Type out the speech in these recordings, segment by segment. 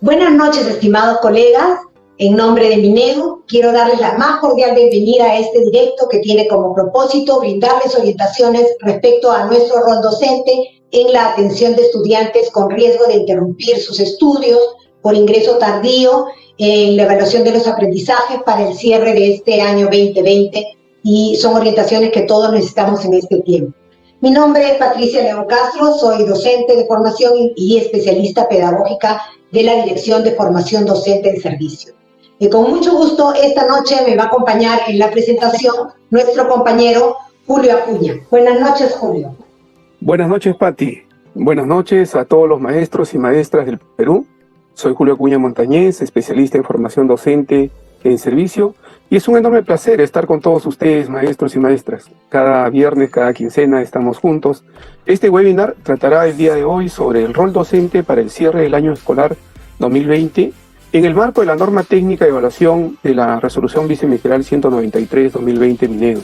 Buenas noches, estimados colegas. En nombre de Minedu, quiero darles la más cordial bienvenida a este directo que tiene como propósito brindarles orientaciones respecto a nuestro rol docente en la atención de estudiantes con riesgo de interrumpir sus estudios por ingreso tardío en la evaluación de los aprendizajes para el cierre de este año 2020, y son orientaciones que todos necesitamos en este tiempo. Mi nombre es Patricia León Castro, soy docente de formación y especialista pedagógica de la Dirección de Formación Docente en Servicio. Y con mucho gusto esta noche me va a acompañar en la presentación nuestro compañero Julio Acuña. Buenas noches, Julio. Buenas noches, Pati. Buenas noches a todos los maestros y maestras del Perú. Soy Julio Acuña Montañez, especialista en formación docente en servicio, y es un enorme placer estar con todos ustedes, maestros y maestras. Cada viernes, cada quincena estamos juntos. Este webinar tratará el día de hoy sobre el rol docente para el cierre del año escolar 2020 en el marco de la norma técnica de evaluación de la resolución viceministerial 193-2020 Minedu.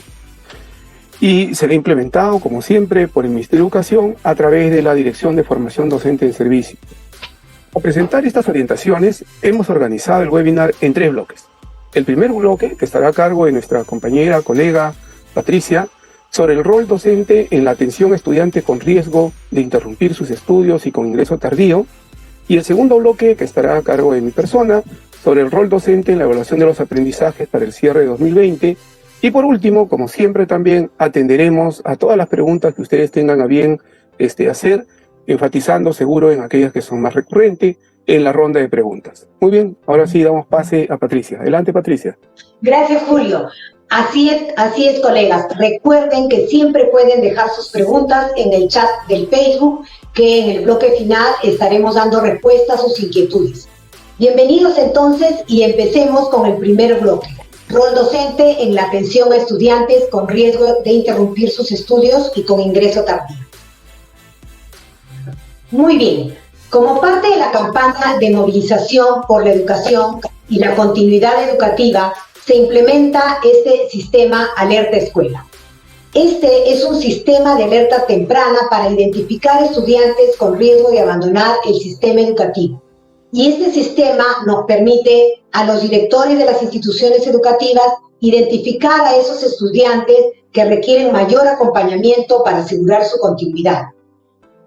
Y será implementado, como siempre, por el Ministerio de Educación a través de la Dirección de Formación Docente en Servicio. Para presentar estas orientaciones, hemos organizado el webinar en 3 bloques. El primer bloque, que estará a cargo de nuestra compañera, colega Patricia, sobre el rol docente en la atención a estudiantes con riesgo de interrumpir sus estudios y con ingreso tardío. Y el segundo bloque, que estará a cargo de mi persona, sobre el rol docente en la evaluación de los aprendizajes para el cierre de 2020. Y por último, como siempre, también atenderemos a todas las preguntas que ustedes tengan a bien hacer, enfatizando seguro en aquellas que son más recurrentes en la ronda de preguntas. Muy bien, ahora sí damos pase a Patricia. Adelante, Patricia. Gracias, Julio. Así es, colegas. Recuerden que siempre pueden dejar sus preguntas en el chat del Facebook, que en el bloque final estaremos dando respuestas a sus inquietudes. Bienvenidos entonces y empecemos con el primer bloque. Rol docente en la atención a estudiantes con riesgo de interrumpir sus estudios y con ingreso tardío. Muy bien. Como parte de la campaña de movilización por la educación y la continuidad educativa, se implementa este sistema Alerta Escuela. Este es un sistema de alerta temprana para identificar estudiantes con riesgo de abandonar el sistema educativo. Y este sistema nos permite a los directores de las instituciones educativas identificar a esos estudiantes que requieren mayor acompañamiento para asegurar su continuidad.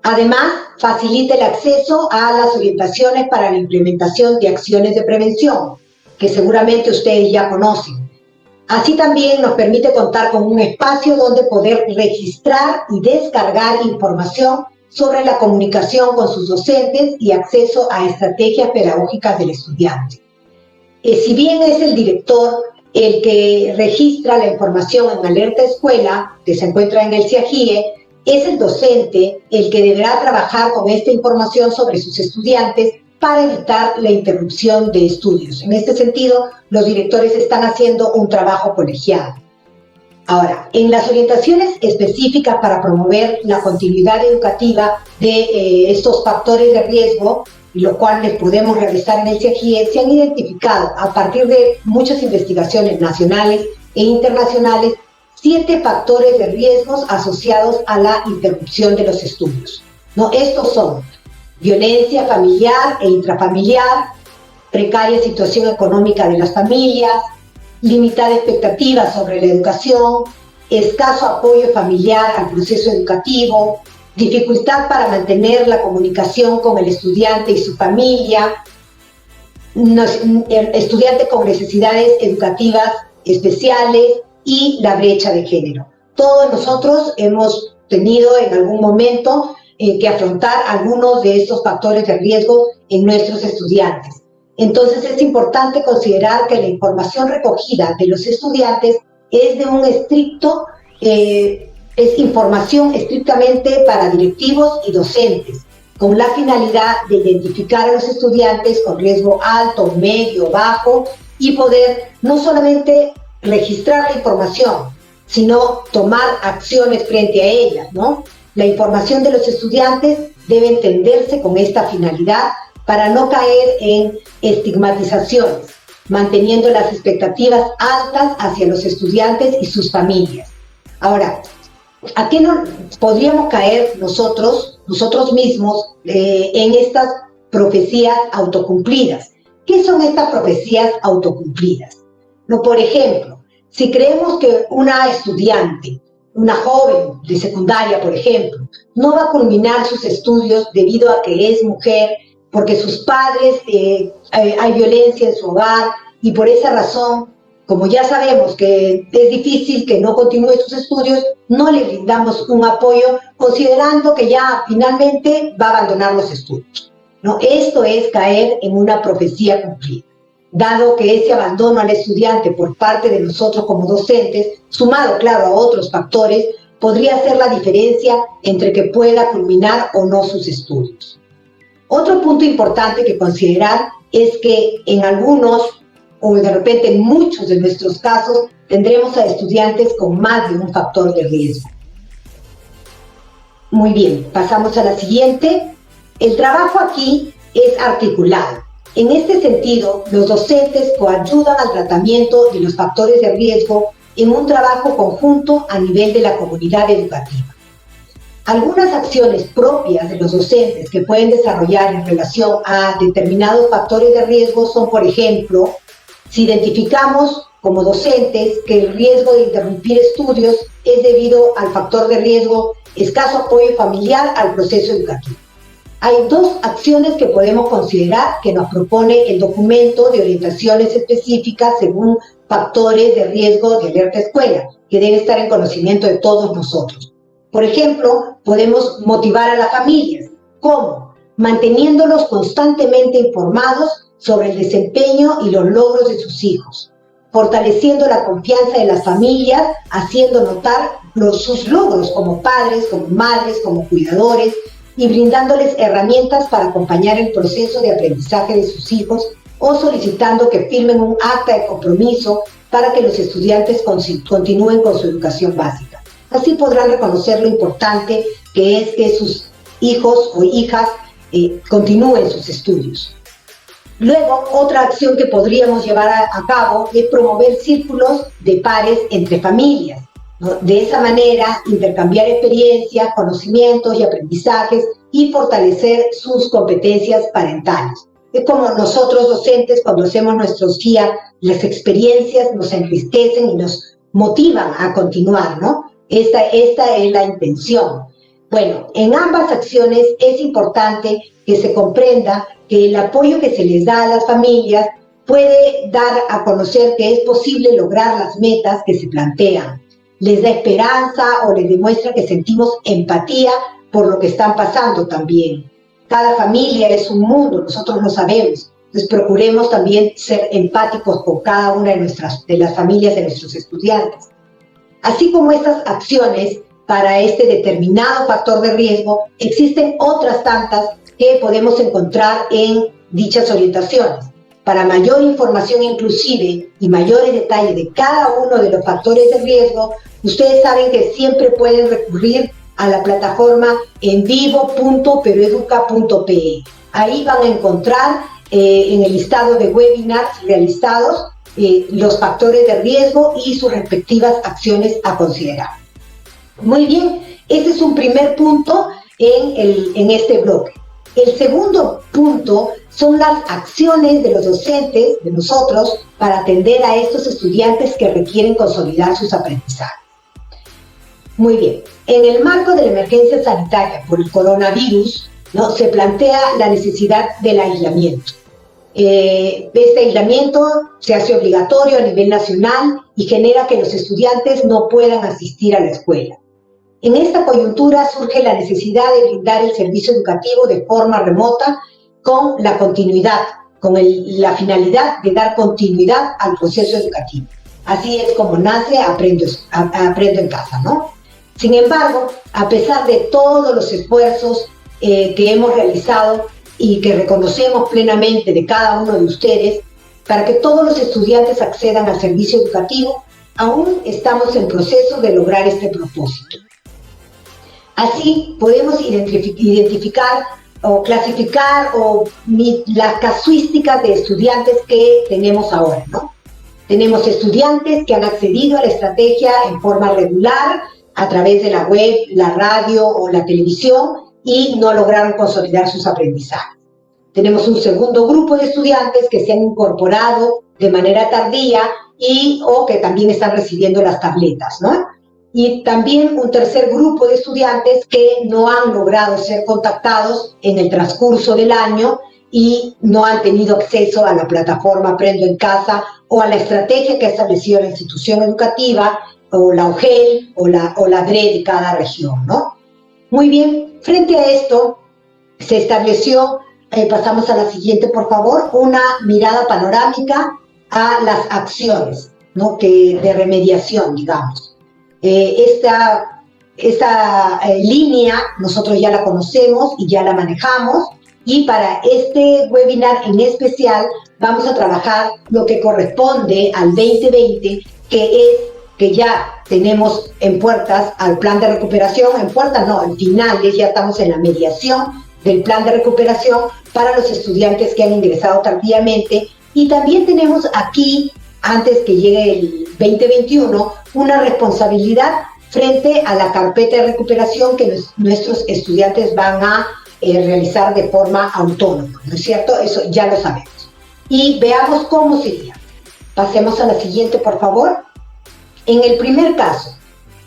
Además, facilita el acceso a las orientaciones para la implementación de acciones de prevención, que seguramente ustedes ya conocen. Así también nos permite contar con un espacio donde poder registrar y descargar información sobre la comunicación con sus docentes y acceso a estrategias pedagógicas del estudiante. Si bien es el director el que registra la información en Alerta Escuela, que se encuentra en el CIAGIE, es el docente el que deberá trabajar con esta información sobre sus estudiantes para evitar la interrupción de estudios. En este sentido, los directores están haciendo un trabajo colegiado. Ahora, en las orientaciones específicas para promover la continuidad educativa de estos factores de riesgo, lo cual les podemos realizar en el CIAGIE, se han identificado a partir de muchas investigaciones nacionales e internacionales 7 factores de riesgos asociados a la interrupción de los estudios. Estos son violencia familiar e intrafamiliar, precaria situación económica de las familias, limitada expectativa sobre la educación, escaso apoyo familiar al proceso educativo, dificultad para mantener la comunicación con el estudiante y su familia, estudiante con necesidades educativas especiales, y la brecha de género. Todos nosotros hemos tenido en algún momento que afrontar algunos de estos factores de riesgo en nuestros estudiantes. Entonces es importante considerar que la información recogida de los estudiantes es de un estricto, es información estrictamente para directivos y docentes, con la finalidad de identificar a los estudiantes con riesgo alto, medio, bajo, y poder no solamente registrar la información, sino tomar acciones frente a ellas, La información de los estudiantes debe entenderse con esta finalidad para no caer en estigmatizaciones, manteniendo las expectativas altas hacia los estudiantes y sus familias. Ahora, ¿a qué no podríamos caer nosotros mismos en estas profecías autocumplidas. ¿Qué son estas profecías autocumplidas? No, por ejemplo, si creemos que una estudiante, una joven de secundaria, por ejemplo, no va a culminar sus estudios debido a que es mujer, porque sus padres, hay violencia en su hogar, y por esa razón, como ya sabemos que es difícil que no continúe sus estudios, no le brindamos un apoyo considerando que ya finalmente va a abandonar los estudios, ¿no? Esto es caer en una profecía cumplida, dado que ese abandono al estudiante por parte de nosotros como docentes, sumado, claro, a otros factores, podría ser la diferencia entre que pueda culminar o no sus estudios. Otro punto importante que considerar es que en algunos, o de repente en muchos de nuestros casos, tendremos a estudiantes con más de un factor de riesgo. Muy bien, pasamos a la siguiente. El trabajo aquí es articulado. En este sentido, los docentes coayudan al tratamiento de los factores de riesgo en un trabajo conjunto a nivel de la comunidad educativa. Algunas acciones propias de los docentes que pueden desarrollar en relación a determinados factores de riesgo son, por ejemplo, si identificamos como docentes que el riesgo de interrumpir estudios es debido al factor de riesgo escaso apoyo familiar al proceso educativo. Hay dos acciones que podemos considerar que nos propone el documento de orientaciones específicas según factores de riesgo de alerta escuela, que debe estar en conocimiento de todos nosotros. Por ejemplo, podemos motivar a las familias. ¿Cómo? Manteniéndolos constantemente informados sobre el desempeño y los logros de sus hijos, fortaleciendo la confianza de las familias, haciendo notar sus logros como padres, como madres, como cuidadores, y brindándoles herramientas para acompañar el proceso de aprendizaje de sus hijos o solicitando que firmen un acta de compromiso para que los estudiantes continúen con su educación básica. Así podrán reconocer lo importante que es que sus hijos o hijas continúen sus estudios. Luego, otra acción que podríamos llevar a cabo es promover círculos de pares entre familias, ¿no? De esa manera, intercambiar experiencias, conocimientos y aprendizajes y fortalecer sus competencias parentales. Es como nosotros docentes, cuando hacemos nuestros guías, las experiencias nos enriquecen y nos motivan a continuar, ¿no? Esta es la intención. Bueno, en ambas acciones es importante que se comprenda que el apoyo que se les da a las familias puede dar a conocer que es posible lograr las metas que se plantean. Les da esperanza o les demuestra que sentimos empatía por lo que están pasando también. Cada familia es un mundo, nosotros lo sabemos. Entonces procuremos también ser empáticos con cada una de las familias de nuestros estudiantes. Así como estas acciones para este determinado factor de riesgo, existen otras tantas que podemos encontrar en dichas orientaciones. Para mayor información inclusive y mayores detalles de cada uno de los factores de riesgo, ustedes saben que siempre pueden recurrir a la plataforma envivo.perueduca.pe. Ahí van a encontrar en el listado de webinars realizados los factores de riesgo y sus respectivas acciones a considerar. Muy bien, ese es un primer punto en este bloque. El segundo punto son las acciones de los docentes, de nosotros, para atender a estos estudiantes que requieren consolidar sus aprendizajes. Muy bien, en el marco de la emergencia sanitaria por el coronavirus, ¿no?, se plantea la necesidad del aislamiento. Este aislamiento se hace obligatorio a nivel nacional y genera que los estudiantes no puedan asistir a la escuela. En esta coyuntura surge la necesidad de brindar el servicio educativo de forma remota con la continuidad, con la finalidad de dar continuidad al proceso educativo. Así es como nace Aprendo en Casa, ¿no? Sin embargo, a pesar de todos los esfuerzos que hemos realizado y que reconocemos plenamente de cada uno de ustedes, para que todos los estudiantes accedan al servicio educativo, aún estamos en proceso de lograr este propósito. Así podemos identificar o clasificar las casuísticas de estudiantes que tenemos ahora, ¿no? Tenemos estudiantes que han accedido a la estrategia en forma regular a través de la web, la radio o la televisión y no lograron consolidar sus aprendizajes. tenemos un segundo grupo de estudiantes que se han incorporado de manera tardía o que también están recibiendo las tabletas, ¿no? Y también un tercer grupo de estudiantes que no han logrado ser contactados en el transcurso del año y no han tenido acceso a la plataforma Aprendo en Casa o a la estrategia que ha establecido la institución educativa o la OGEL o la DRE de cada región, ¿no? Muy bien, frente a esto se estableció, pasamos a la siguiente por favor, una mirada panorámica a las acciones, ¿no? De remediación, digamos. Esta línea nosotros ya la conocemos y ya la manejamos, y para este webinar en especial vamos a trabajar lo que corresponde al 2020, que ya tenemos en puertas al plan de recuperación, en puertas no, en finales, ya estamos en la mediación del plan de recuperación para los estudiantes que han ingresado tardíamente, y también tenemos aquí, antes que llegue el 2021, una responsabilidad frente a la carpeta de recuperación que nuestros estudiantes van a realizar de forma autónoma, ¿no es cierto? Eso ya lo sabemos. Y veamos cómo sería. Pasemos a la siguiente, por favor. En el primer caso,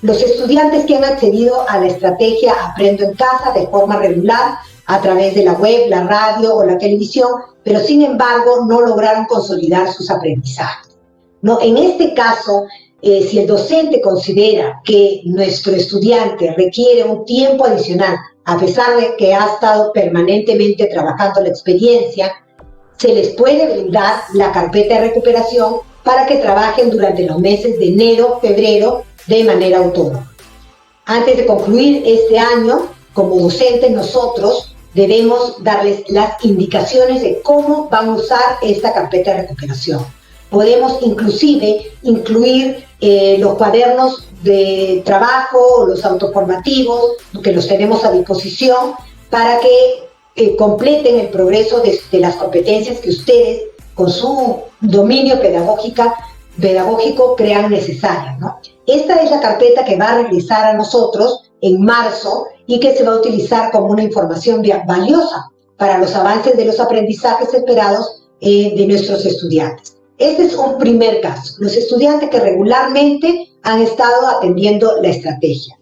los estudiantes que han accedido a la estrategia Aprendo en Casa de forma regular, a través de la web, la radio o la televisión, pero sin embargo no lograron consolidar sus aprendizajes, ¿no? En este caso, si el docente considera que nuestro estudiante requiere un tiempo adicional, a pesar de que ha estado permanentemente trabajando la experiencia, se les puede brindar la carpeta de recuperación para que trabajen durante los meses de enero, febrero, de manera autónoma. Antes de concluir este año, como docentes nosotros debemos darles las indicaciones de cómo van a usar esta carpeta de recuperación. Podemos inclusive incluir los cuadernos de trabajo, los autoformativos, que los tenemos a disposición para que completen el progreso de las competencias que ustedes, con su dominio pedagógico, crean necesarias, ¿no? Esta es la carpeta que va a regresar a nosotros en marzo y que se va a utilizar como una información valiosa para los avances de los aprendizajes esperados de nuestros estudiantes. Este es un primer caso, los estudiantes que regularmente han estado atendiendo la estrategia.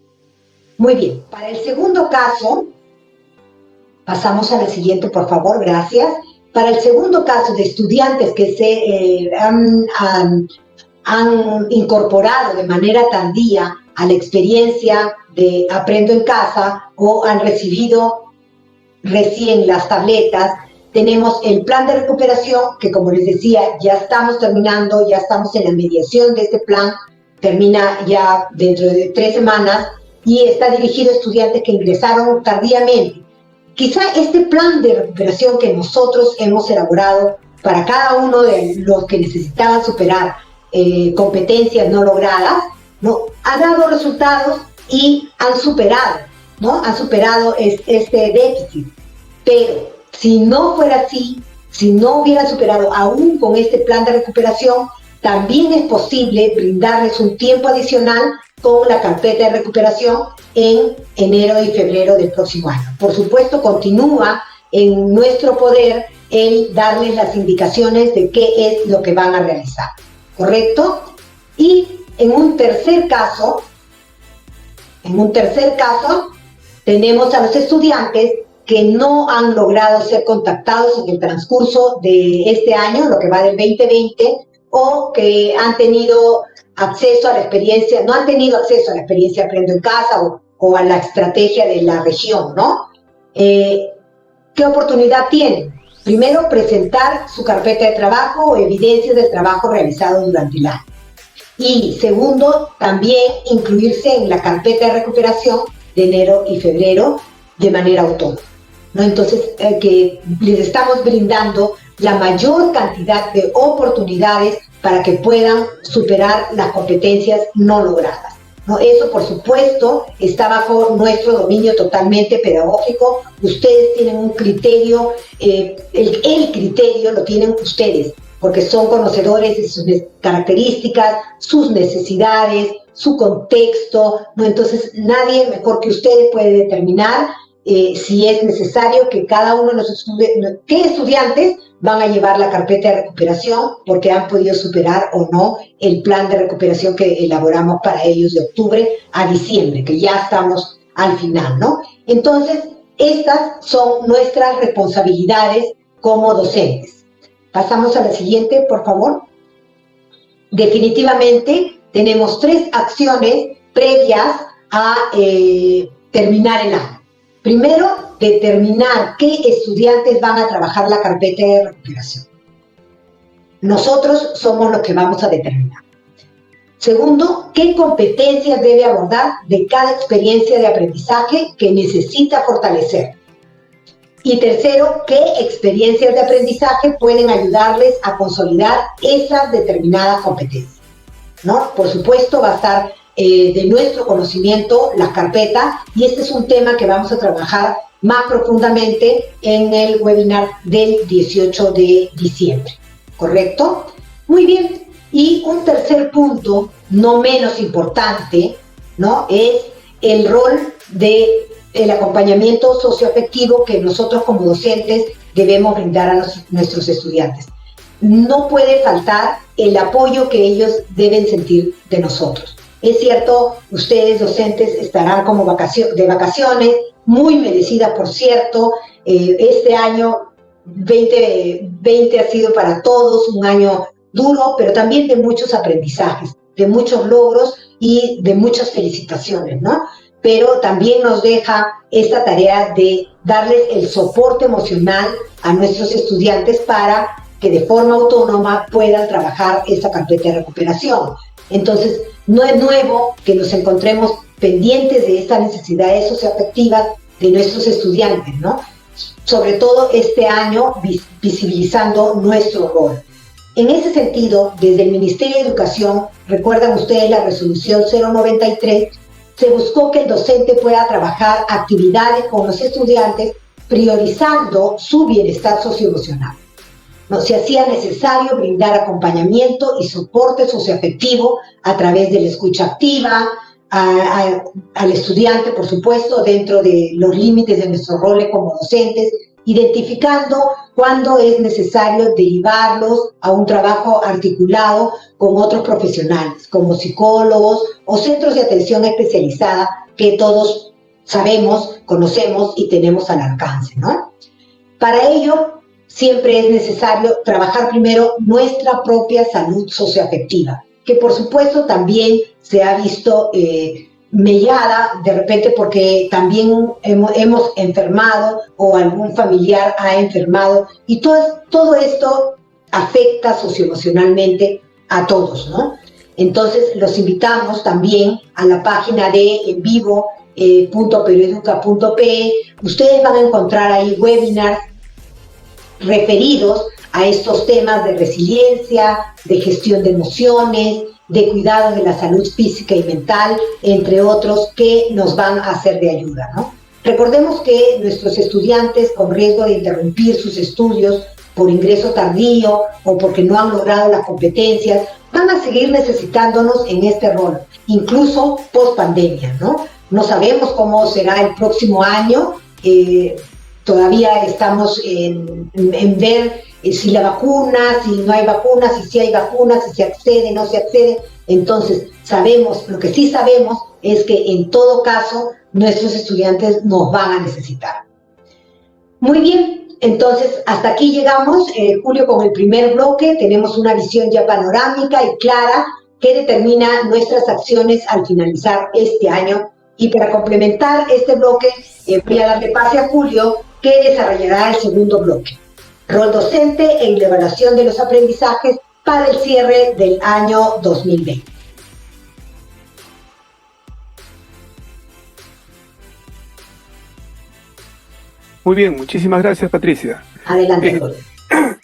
Muy bien, para el segundo caso, pasamos a la siguiente, por favor, gracias. Para el segundo caso de estudiantes que se han incorporado de manera tardía a la experiencia de Aprendo en Casa o han recibido recién las tabletas, tenemos el plan de recuperación que, como les decía, ya estamos terminando, ya estamos en la mediación de este plan, termina ya dentro de 3 semanas y está dirigido a estudiantes que ingresaron tardíamente. Quizá este plan de recuperación que nosotros hemos elaborado para cada uno de los que necesitaban superar competencias no logradas, ¿no?, ha dado resultados y han superado, ¿no?, han superado este déficit. Pero si no fuera así, si no hubieran superado aún con este plan de recuperación, también es posible brindarles un tiempo adicional con la carpeta de recuperación en enero y febrero del próximo año. Por supuesto, continúa en nuestro poder el darles las indicaciones de qué es lo que van a realizar, ¿correcto? Y en un tercer caso, tenemos a los estudiantes que no han logrado ser contactados en el transcurso de este año, lo que va del 2020, o que han tenido acceso a la experiencia, no han tenido acceso a la experiencia Aprendo en Casa o a la estrategia de la región, ¿no? ¿Qué oportunidad tienen? Primero, presentar su carpeta de trabajo o evidencias del trabajo realizado durante el año. Y segundo, también incluirse en la carpeta de recuperación de enero y febrero de manera autónoma, ¿no? Entonces, que les estamos brindando la mayor cantidad de oportunidades para que puedan superar las competencias no logradas, ¿no? Eso, por supuesto, está bajo nuestro dominio totalmente pedagógico. Ustedes tienen un criterio, el criterio lo tienen ustedes, porque son conocedores de sus características, sus necesidades, su contexto, ¿no? Entonces, nadie mejor que ustedes puede determinar si es necesario que cada uno de los estudiantes van a llevar la carpeta de recuperación porque han podido superar o no el plan de recuperación que elaboramos para ellos de octubre a diciembre, que ya estamos al final, ¿no? Entonces, estas son nuestras responsabilidades como docentes. Pasamos a la siguiente, por favor. Definitivamente tenemos 3 acciones previas a terminar el año. Primero, determinar qué estudiantes van a trabajar la carpeta de recuperación. Nosotros somos los que vamos a determinar. Segundo, qué competencias debe abordar de cada experiencia de aprendizaje que necesita fortalecer. Y tercero, qué experiencias de aprendizaje pueden ayudarles a consolidar esas determinadas competencias, ¿no? Por supuesto, va a estar de nuestro conocimiento la carpeta, y este es un tema que vamos a trabajar más profundamente en el webinar del 18 de diciembre, ¿correcto? Muy bien, y un tercer punto, no menos importante, ¿no? Es el rol del acompañamiento socioafectivo que nosotros como docentes debemos brindar a nuestros estudiantes. No puede faltar el apoyo que ellos deben sentir de nosotros. Es cierto, ustedes docentes estarán como de vacaciones, muy merecidas por cierto. Este año 2020 ha sido para todos un año duro, pero también de muchos aprendizajes, de muchos logros y de muchas felicitaciones, ¿no? Pero también nos deja esta tarea de darles el soporte emocional a nuestros estudiantes para que de forma autónoma puedan trabajar esta carpeta de recuperación. Entonces, no es nuevo que nos encontremos pendientes de estas necesidades socioafectivas de nuestros estudiantes, ¿no? Sobre todo este año visibilizando nuestro rol. En ese sentido, desde el Ministerio de Educación, recuerdan ustedes la resolución 093, se buscó que el docente pueda trabajar actividades con los estudiantes priorizando su bienestar socioemocional. No se hacía necesario brindar acompañamiento y soporte socioafectivo a través de la escucha activa, al estudiante, por supuesto, dentro de los límites de nuestros roles como docentes, identificando cuándo es necesario derivarlos a un trabajo articulado con otros profesionales, como psicólogos o centros de atención especializada que todos sabemos, conocemos y tenemos al alcance, ¿no? Para ello, siempre es necesario trabajar primero nuestra propia salud socioafectiva, que por supuesto también se ha visto mellada de repente porque también hemos enfermado o algún familiar ha enfermado, y todo esto afecta socioemocionalmente a todos, ¿no? Entonces los invitamos también a la página de envivo.perueduca.pe. Ustedes van a encontrar ahí webinars referidos a estos temas de resiliencia, de gestión de emociones, de cuidado de la salud física y mental, entre otros, que nos van a ser de ayuda, ¿no? Recordemos que nuestros estudiantes con riesgo de interrumpir sus estudios por ingreso tardío o porque no han logrado las competencias, van a seguir necesitándonos en este rol, incluso post pandemia, ¿no? No sabemos cómo será el próximo año, todavía estamos en ver si la vacuna, si no hay vacunas, si hay vacunas, si se accede, no se accede. Entonces, lo que sí sabemos es que en todo caso nuestros estudiantes nos van a necesitar. Muy bien, entonces hasta aquí llegamos, Julio, con el primer bloque. Tenemos una visión ya panorámica y clara que determina nuestras acciones al finalizar este año. Y para complementar este bloque, voy a darle pase a Julio, que desarrollará el segundo bloque. Rol docente en la evaluación de los aprendizajes para el cierre del año 2020. Muy bien, muchísimas gracias, Patricia. Adelante, Julio.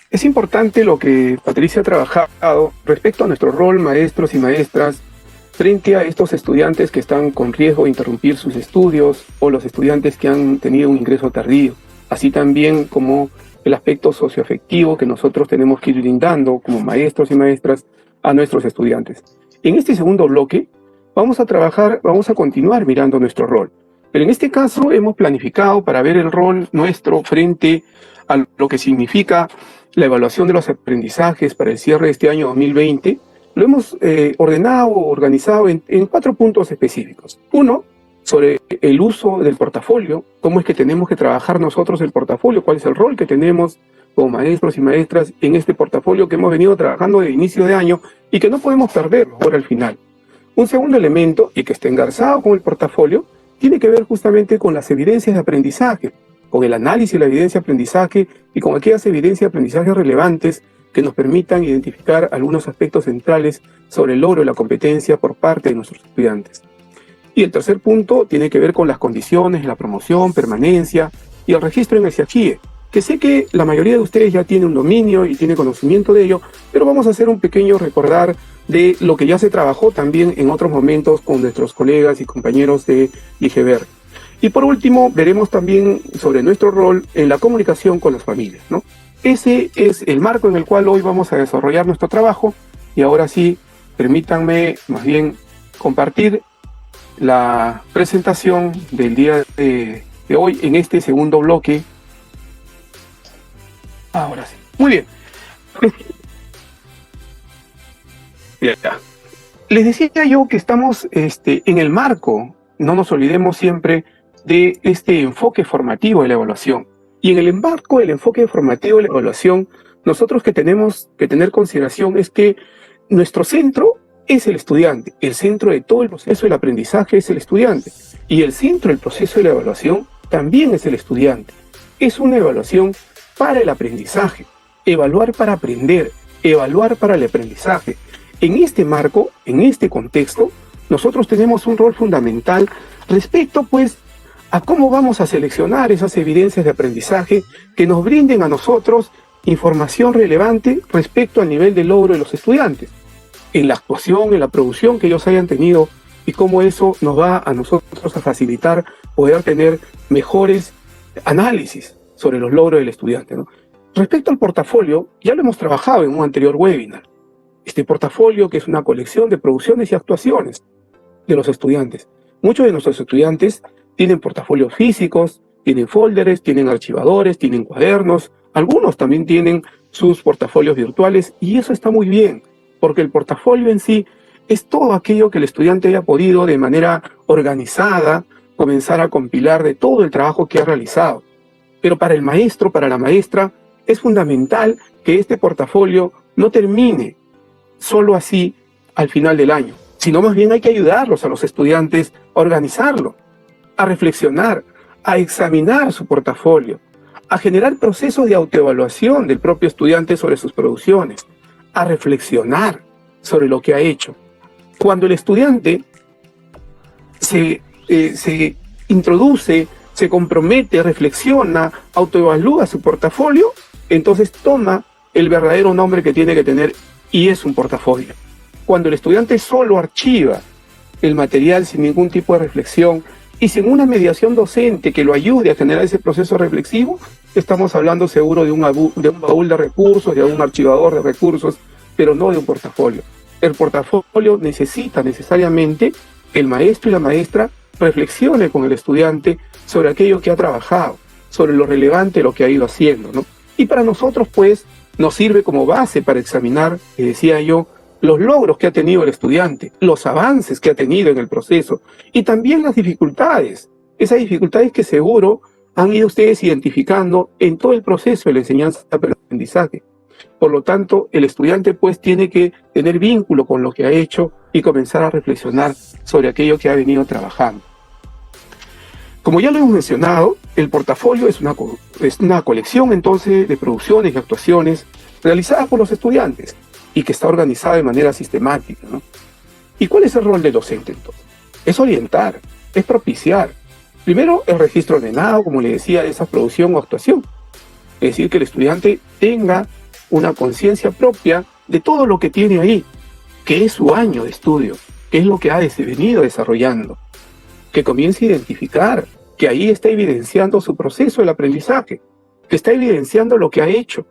Es importante lo que Patricia ha trabajado respecto a nuestro rol, maestros y maestras, frente a estos estudiantes que están con riesgo de interrumpir sus estudios o los estudiantes que han tenido un ingreso tardío, así también como el aspecto socioafectivo que nosotros tenemos que ir brindando como maestros y maestras a nuestros estudiantes. En este segundo bloque vamos a continuar mirando nuestro rol. Pero en este caso hemos planificado para ver el rol nuestro frente a lo que significa la evaluación de los aprendizajes para el cierre de este año 2020. Lo hemos organizado en 4 puntos específicos. Uno, sobre el uso del portafolio, cómo es que tenemos que trabajar nosotros el portafolio, cuál es el rol que tenemos como maestros y maestras en este portafolio que hemos venido trabajando de inicio de año y que no podemos perderlo ahora al final. Un segundo elemento, y que está engarzado con el portafolio, tiene que ver justamente con las evidencias de aprendizaje, con el análisis de la evidencia de aprendizaje y con aquellas evidencias de aprendizaje relevantes que nos permitan identificar algunos aspectos centrales sobre el logro de la competencia por parte de nuestros estudiantes. Y el tercer punto tiene que ver con las condiciones, la promoción, permanencia y el registro en el CIACHIE, que sé que la mayoría de ustedes ya tiene un dominio y tiene conocimiento de ello, pero vamos a hacer un pequeño recordar de lo que ya se trabajó también en otros momentos con nuestros colegas y compañeros de IGBER. Y por último, veremos también sobre nuestro rol en la comunicación con las familias, ¿no? Ese es el marco en el cual hoy vamos a desarrollar nuestro trabajo y ahora sí, permítanme más bien compartir la presentación del día de hoy en este segundo bloque. Ahora sí. Muy bien. Ya. Les decía yo que estamos en el marco, no nos olvidemos siempre de este enfoque formativo de la evaluación. Y en el marco del enfoque formativo de la evaluación, nosotros que tenemos que tener consideración es que nuestro centro es el estudiante. El centro de todo el proceso del aprendizaje es el estudiante. Y el centro del proceso de la evaluación también es el estudiante. Es una evaluación para el aprendizaje. Evaluar para aprender. Evaluar para el aprendizaje. En este marco, en este contexto, nosotros tenemos un rol fundamental respecto, pues, a cómo vamos a seleccionar esas evidencias de aprendizaje que nos brinden a nosotros información relevante respecto al nivel de logro de los estudiantes, en la actuación, en la producción que ellos hayan tenido y cómo eso nos va a nosotros a facilitar poder tener mejores análisis sobre los logros del estudiante, ¿no? Respecto al portafolio, ya lo hemos trabajado en un anterior webinar. Este portafolio, que es una colección de producciones y actuaciones de los estudiantes. Muchos de nuestros estudiantes tienen portafolios físicos, tienen folders, tienen archivadores, tienen cuadernos, algunos también tienen sus portafolios virtuales y eso está muy bien, porque el portafolio en sí es todo aquello que el estudiante haya podido de manera organizada comenzar a compilar de todo el trabajo que ha realizado. Pero para el maestro, para la maestra, es fundamental que este portafolio no termine solo así al final del año, sino más bien hay que ayudarlos a los estudiantes a organizarlo, a reflexionar, a examinar su portafolio, a generar procesos de autoevaluación del propio estudiante sobre sus producciones, a reflexionar sobre lo que ha hecho. Cuando el estudiante se introduce, se compromete, reflexiona, autoevalúa su portafolio, entonces toma el verdadero nombre que tiene que tener y es un portafolio. Cuando el estudiante solo archiva el material sin ningún tipo de reflexión y sin una mediación docente que lo ayude a generar ese proceso reflexivo, estamos hablando seguro de un baúl de recursos, de un archivador de recursos, pero no de un portafolio. El portafolio necesita necesariamente que el maestro y la maestra reflexione con el estudiante sobre aquello que ha trabajado, sobre lo relevante de lo que ha ido haciendo, ¿no? Y para nosotros, pues, nos sirve como base para examinar, decía yo, los logros que ha tenido el estudiante, los avances que ha tenido en el proceso y también las dificultades, esas dificultades que seguro han ido ustedes identificando en todo el proceso de la enseñanza-aprendizaje. Por lo tanto, el estudiante pues tiene que tener vínculo con lo que ha hecho y comenzar a reflexionar sobre aquello que ha venido trabajando. Como ya lo hemos mencionado, el portafolio es una colección entonces de producciones y actuaciones realizadas por los estudiantes y que está organizada de manera sistemática, ¿no? ¿Y cuál es el rol del docente entonces? Es orientar, es propiciar. Primero, el registro ordenado, como le decía, de esa producción o actuación. Es decir, que el estudiante tenga una conciencia propia de todo lo que tiene ahí, que es su año de estudio, que es lo que ha venido desarrollando, que comience a identificar que ahí está evidenciando su proceso del aprendizaje, que está evidenciando lo que ha hecho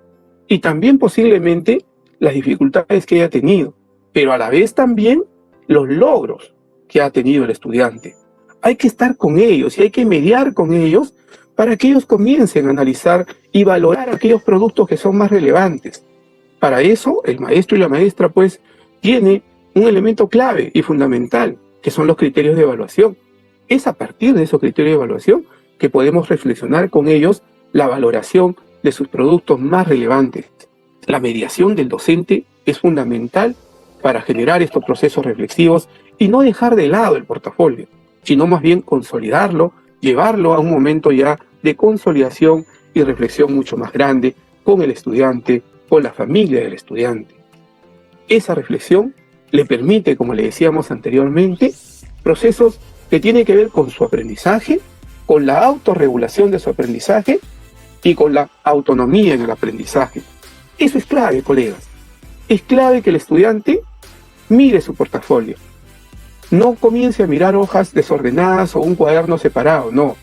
y también posiblemente las dificultades que haya tenido, pero a la vez también los logros que ha tenido el estudiante. hay que estar con ellos y hay que mediar con ellos para que ellos comiencen a analizar y valorar aquellos productos que son más relevantes. Para eso, el maestro y la maestra, pues, tiene un elemento clave y fundamental, que son los criterios de evaluación. Es a partir de esos criterios de evaluación que podemos reflexionar con ellos la valoración de sus productos más relevantes. La mediación del docente es fundamental para generar estos procesos reflexivos y no dejar de lado el portafolio, sino más bien consolidarlo, llevarlo a un momento ya de consolidación y reflexión mucho más grande con el estudiante, con la familia del estudiante. Esa reflexión le permite, como le decíamos anteriormente, procesos que tienen que ver con su aprendizaje, con la autorregulación de su aprendizaje y con la autonomía en el aprendizaje. Eso es clave, colegas. Es clave que el estudiante mire su portafolio. No comience a mirar hojas desordenadas o un cuaderno separado, no,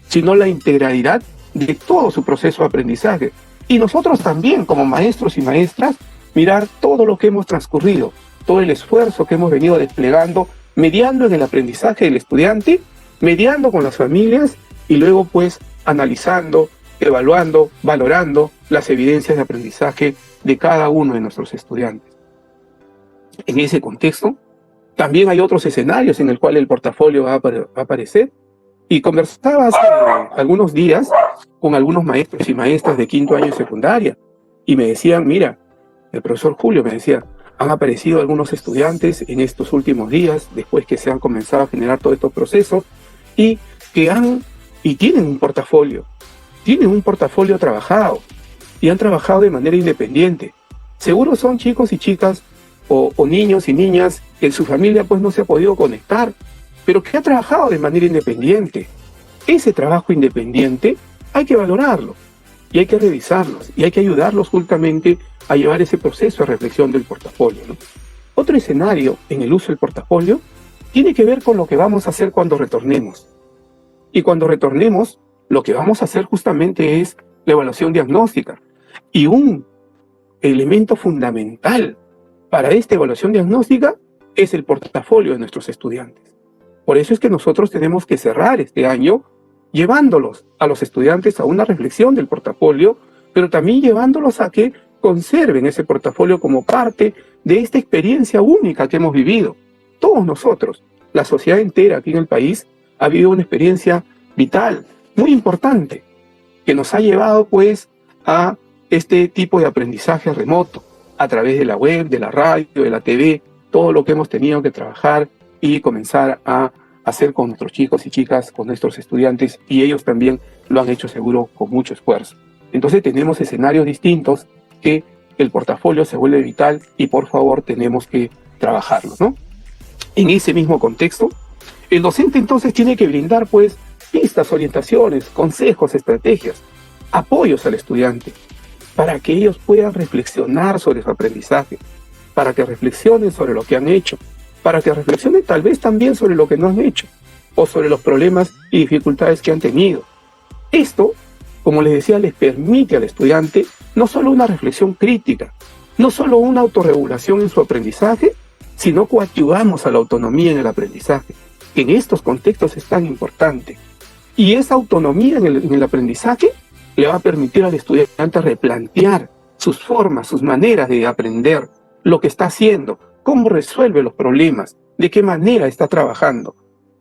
sino la integralidad de todo su proceso de aprendizaje. Y nosotros también, como maestros y maestras, mirar todo lo que hemos transcurrido, todo el esfuerzo que hemos venido desplegando, mediando en el aprendizaje del estudiante, mediando con las familias y luego pues analizando, evaluando, valorando las evidencias de aprendizaje de cada uno de nuestros estudiantes. En ese contexto, también hay otros escenarios en el cual el portafolio va a aparecer. Y conversaba hace algunos días con algunos maestros y maestras de quinto año de secundaria y me decían, mira, el profesor Julio me decía, han aparecido algunos estudiantes en estos últimos días, después que se han comenzado a generar todos estos procesos, y que tienen un portafolio trabajado, y han trabajado de manera independiente. Seguro son chicos y chicas, o niños y niñas, que en su familia pues no se ha podido conectar, pero que ha trabajado de manera independiente. Ese trabajo independiente hay que valorarlo, y hay que revisarlos, y hay que ayudarlos justamente a llevar ese proceso de reflexión del portafolio, ¿no? Otro escenario en el uso del portafolio tiene que ver con lo que vamos a hacer cuando retornemos. Y cuando retornemos, lo que vamos a hacer justamente es la evaluación diagnóstica. Y un elemento fundamental para esta evaluación diagnóstica es el portafolio de nuestros estudiantes. Por eso es que nosotros tenemos que cerrar este año llevándolos a los estudiantes a una reflexión del portafolio, pero también llevándolos a que conserven ese portafolio como parte de esta experiencia única que hemos vivido. Todos nosotros, la sociedad entera aquí en el país, ha vivido una experiencia vital, muy importante, que nos ha llevado pues a este tipo de aprendizaje remoto, a través de la web, de la radio, de la TV, todo lo que hemos tenido que trabajar y comenzar a hacer con nuestros chicos y chicas, con nuestros estudiantes, y ellos también lo han hecho seguro con mucho esfuerzo. Entonces tenemos escenarios distintos que el portafolio se vuelve vital y por favor tenemos que trabajarlo, ¿no? En ese mismo contexto, el docente entonces tiene que brindar pues pistas, orientaciones, consejos, estrategias, apoyos al estudiante, para que ellos puedan reflexionar sobre su aprendizaje, para que reflexionen sobre lo que han hecho, para que reflexionen tal vez también sobre lo que no han hecho, o sobre los problemas y dificultades que han tenido. Esto, como les decía, les permite al estudiante no solo una reflexión crítica, no solo una autorregulación en su aprendizaje, sino coadyuvamos a la autonomía en el aprendizaje, que en estos contextos es tan importante. Y esa autonomía en el aprendizaje le va a permitir al estudiante replantear sus formas, sus maneras de aprender, lo que está haciendo, cómo resuelve los problemas, de qué manera está trabajando.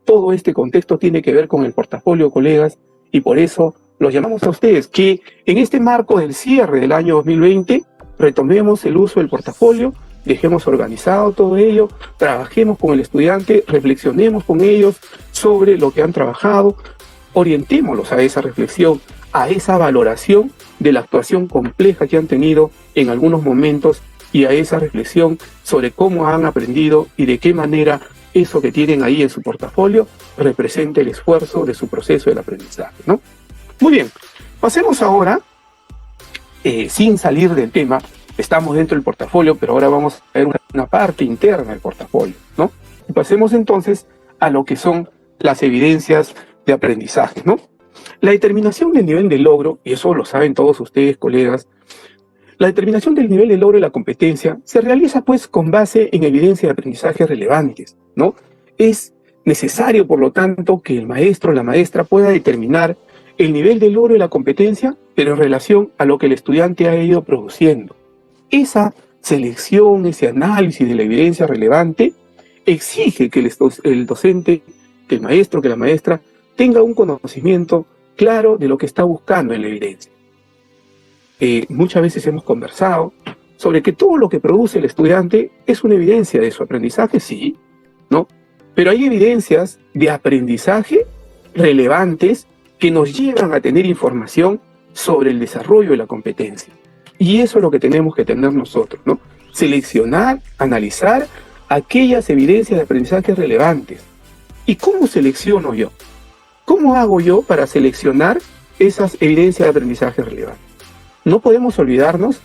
Todo este contexto tiene que ver con el portafolio, colegas, y por eso los llamamos a ustedes que en este marco del cierre del año 2020 retomemos el uso del portafolio, dejemos organizado todo ello, trabajemos con el estudiante, reflexionemos con ellos sobre lo que han trabajado, orientémoslos a esa reflexión, a esa valoración de la actuación compleja que han tenido en algunos momentos y a esa reflexión sobre cómo han aprendido y de qué manera eso que tienen ahí en su portafolio representa el esfuerzo de su proceso del aprendizaje, ¿no? Muy bien, pasemos ahora, sin salir del tema, estamos dentro del portafolio, pero ahora vamos a ver una parte interna del portafolio, ¿no? Y pasemos entonces a lo que son las evidencias de aprendizaje, ¿no? La determinación del nivel de logro, y eso lo saben todos ustedes, colegas, la determinación del nivel de logro de la competencia se realiza pues con base en evidencias de aprendizaje relevantes, ¿no? Es Necesario, por lo tanto, que el maestro o la maestra pueda determinar el nivel de logro y la competencia, pero en relación a lo que el estudiante ha ido produciendo. Esa selección, ese análisis de la evidencia relevante, exige que el docente, que el maestro, que la maestra, tenga un conocimiento claro de lo que está buscando en la evidencia. Muchas veces hemos conversado sobre que todo lo que produce el estudiante es una evidencia de su aprendizaje, sí, ¿no? Pero hay evidencias de aprendizaje relevantes que nos llevan a tener información sobre el desarrollo de la competencia. Y eso es lo que tenemos que tener nosotros, ¿no? Seleccionar, analizar aquellas evidencias de aprendizaje relevantes. ¿Y cómo selecciono yo? ¿Cómo hago yo para seleccionar esas evidencias de aprendizaje relevantes? No podemos olvidarnos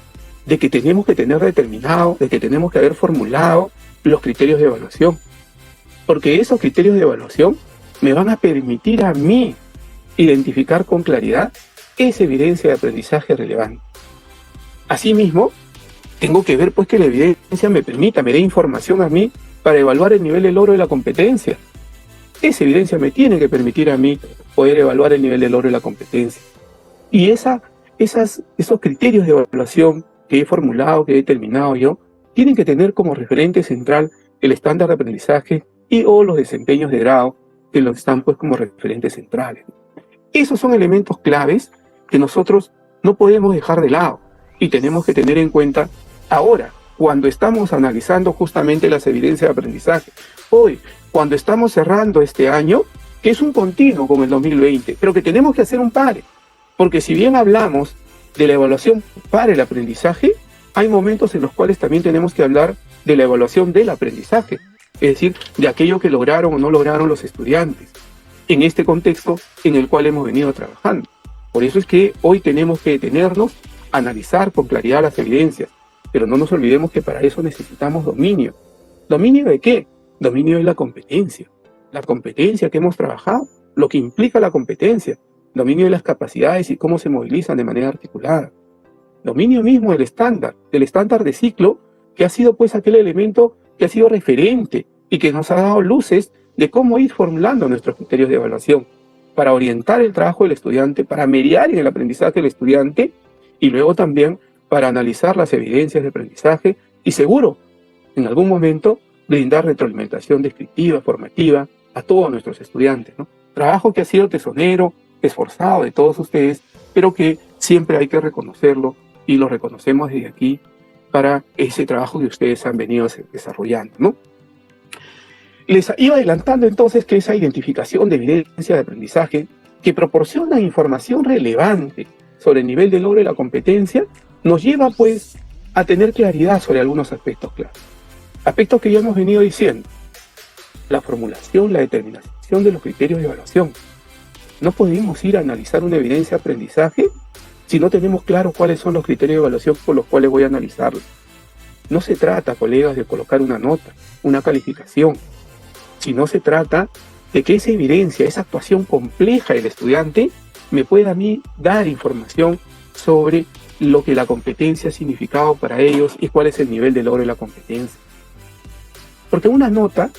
de que tenemos que tener determinado, de que tenemos que haber formulado los criterios de evaluación. Porque esos criterios de evaluación me van a permitir a mí identificar con claridad esa evidencia de aprendizaje relevante. Asimismo, tengo que ver pues que la evidencia me dé información a mí para evaluar el nivel de logro de la competencia. Esa evidencia me tiene que permitir a mí poder evaluar el nivel de logro de la competencia. Y esos criterios de evaluación que he formulado, que he determinado yo, tienen que tener como referente central el estándar de aprendizaje y o los desempeños de grado que los están pues como referentes centrales. Esos son elementos claves que nosotros no podemos dejar de lado y tenemos que tener en cuenta ahora, cuando estamos analizando justamente las evidencias de aprendizaje. Hoy, cuando estamos cerrando este año, que es un continuo con el 2020, pero que tenemos que hacer un pare, porque si bien hablamos de la evaluación para el aprendizaje, hay momentos en los cuales también tenemos que hablar de la evaluación del aprendizaje, es decir, de aquello que lograron o no lograron los estudiantes, en este contexto en el cual hemos venido trabajando. Por eso es que hoy tenemos que detenernos, analizar con claridad las evidencias, pero no nos olvidemos que para eso necesitamos dominio. ¿Dominio de qué? Dominio de la competencia que hemos trabajado, lo que implica la competencia, dominio de las capacidades y cómo se movilizan de manera articulada, dominio mismo del estándar de ciclo, que ha sido pues aquel elemento que ha sido referente y que nos ha dado luces de cómo ir formulando nuestros criterios de evaluación para orientar el trabajo del estudiante, para mediar en el aprendizaje del estudiante y luego también para analizar las evidencias de aprendizaje y seguro, en algún momento, brindar retroalimentación descriptiva, formativa a todos nuestros estudiantes, ¿no? Trabajo que ha sido tesonero, esforzado de todos ustedes, pero que siempre hay que reconocerlo y lo reconocemos desde aquí para ese trabajo que ustedes han venido desarrollando, ¿no? Les iba adelantando entonces que esa identificación de evidencia de aprendizaje que proporciona información relevante sobre el nivel de logro de la competencia nos lleva pues a tener claridad sobre algunos aspectos claros. Aspectos que ya hemos venido diciendo. La formulación, la determinación de los criterios de evaluación. No podemos ir a analizar una evidencia de aprendizaje si no tenemos claro cuáles son los criterios de evaluación por los cuales voy a analizarlo. No se trata, colegas, de colocar una nota, una calificación, sino se trata de que esa evidencia, esa actuación compleja del estudiante me pueda a mí dar información sobre lo que la competencia ha significado para ellos y cuál es el nivel de logro de la competencia. Porque una nota,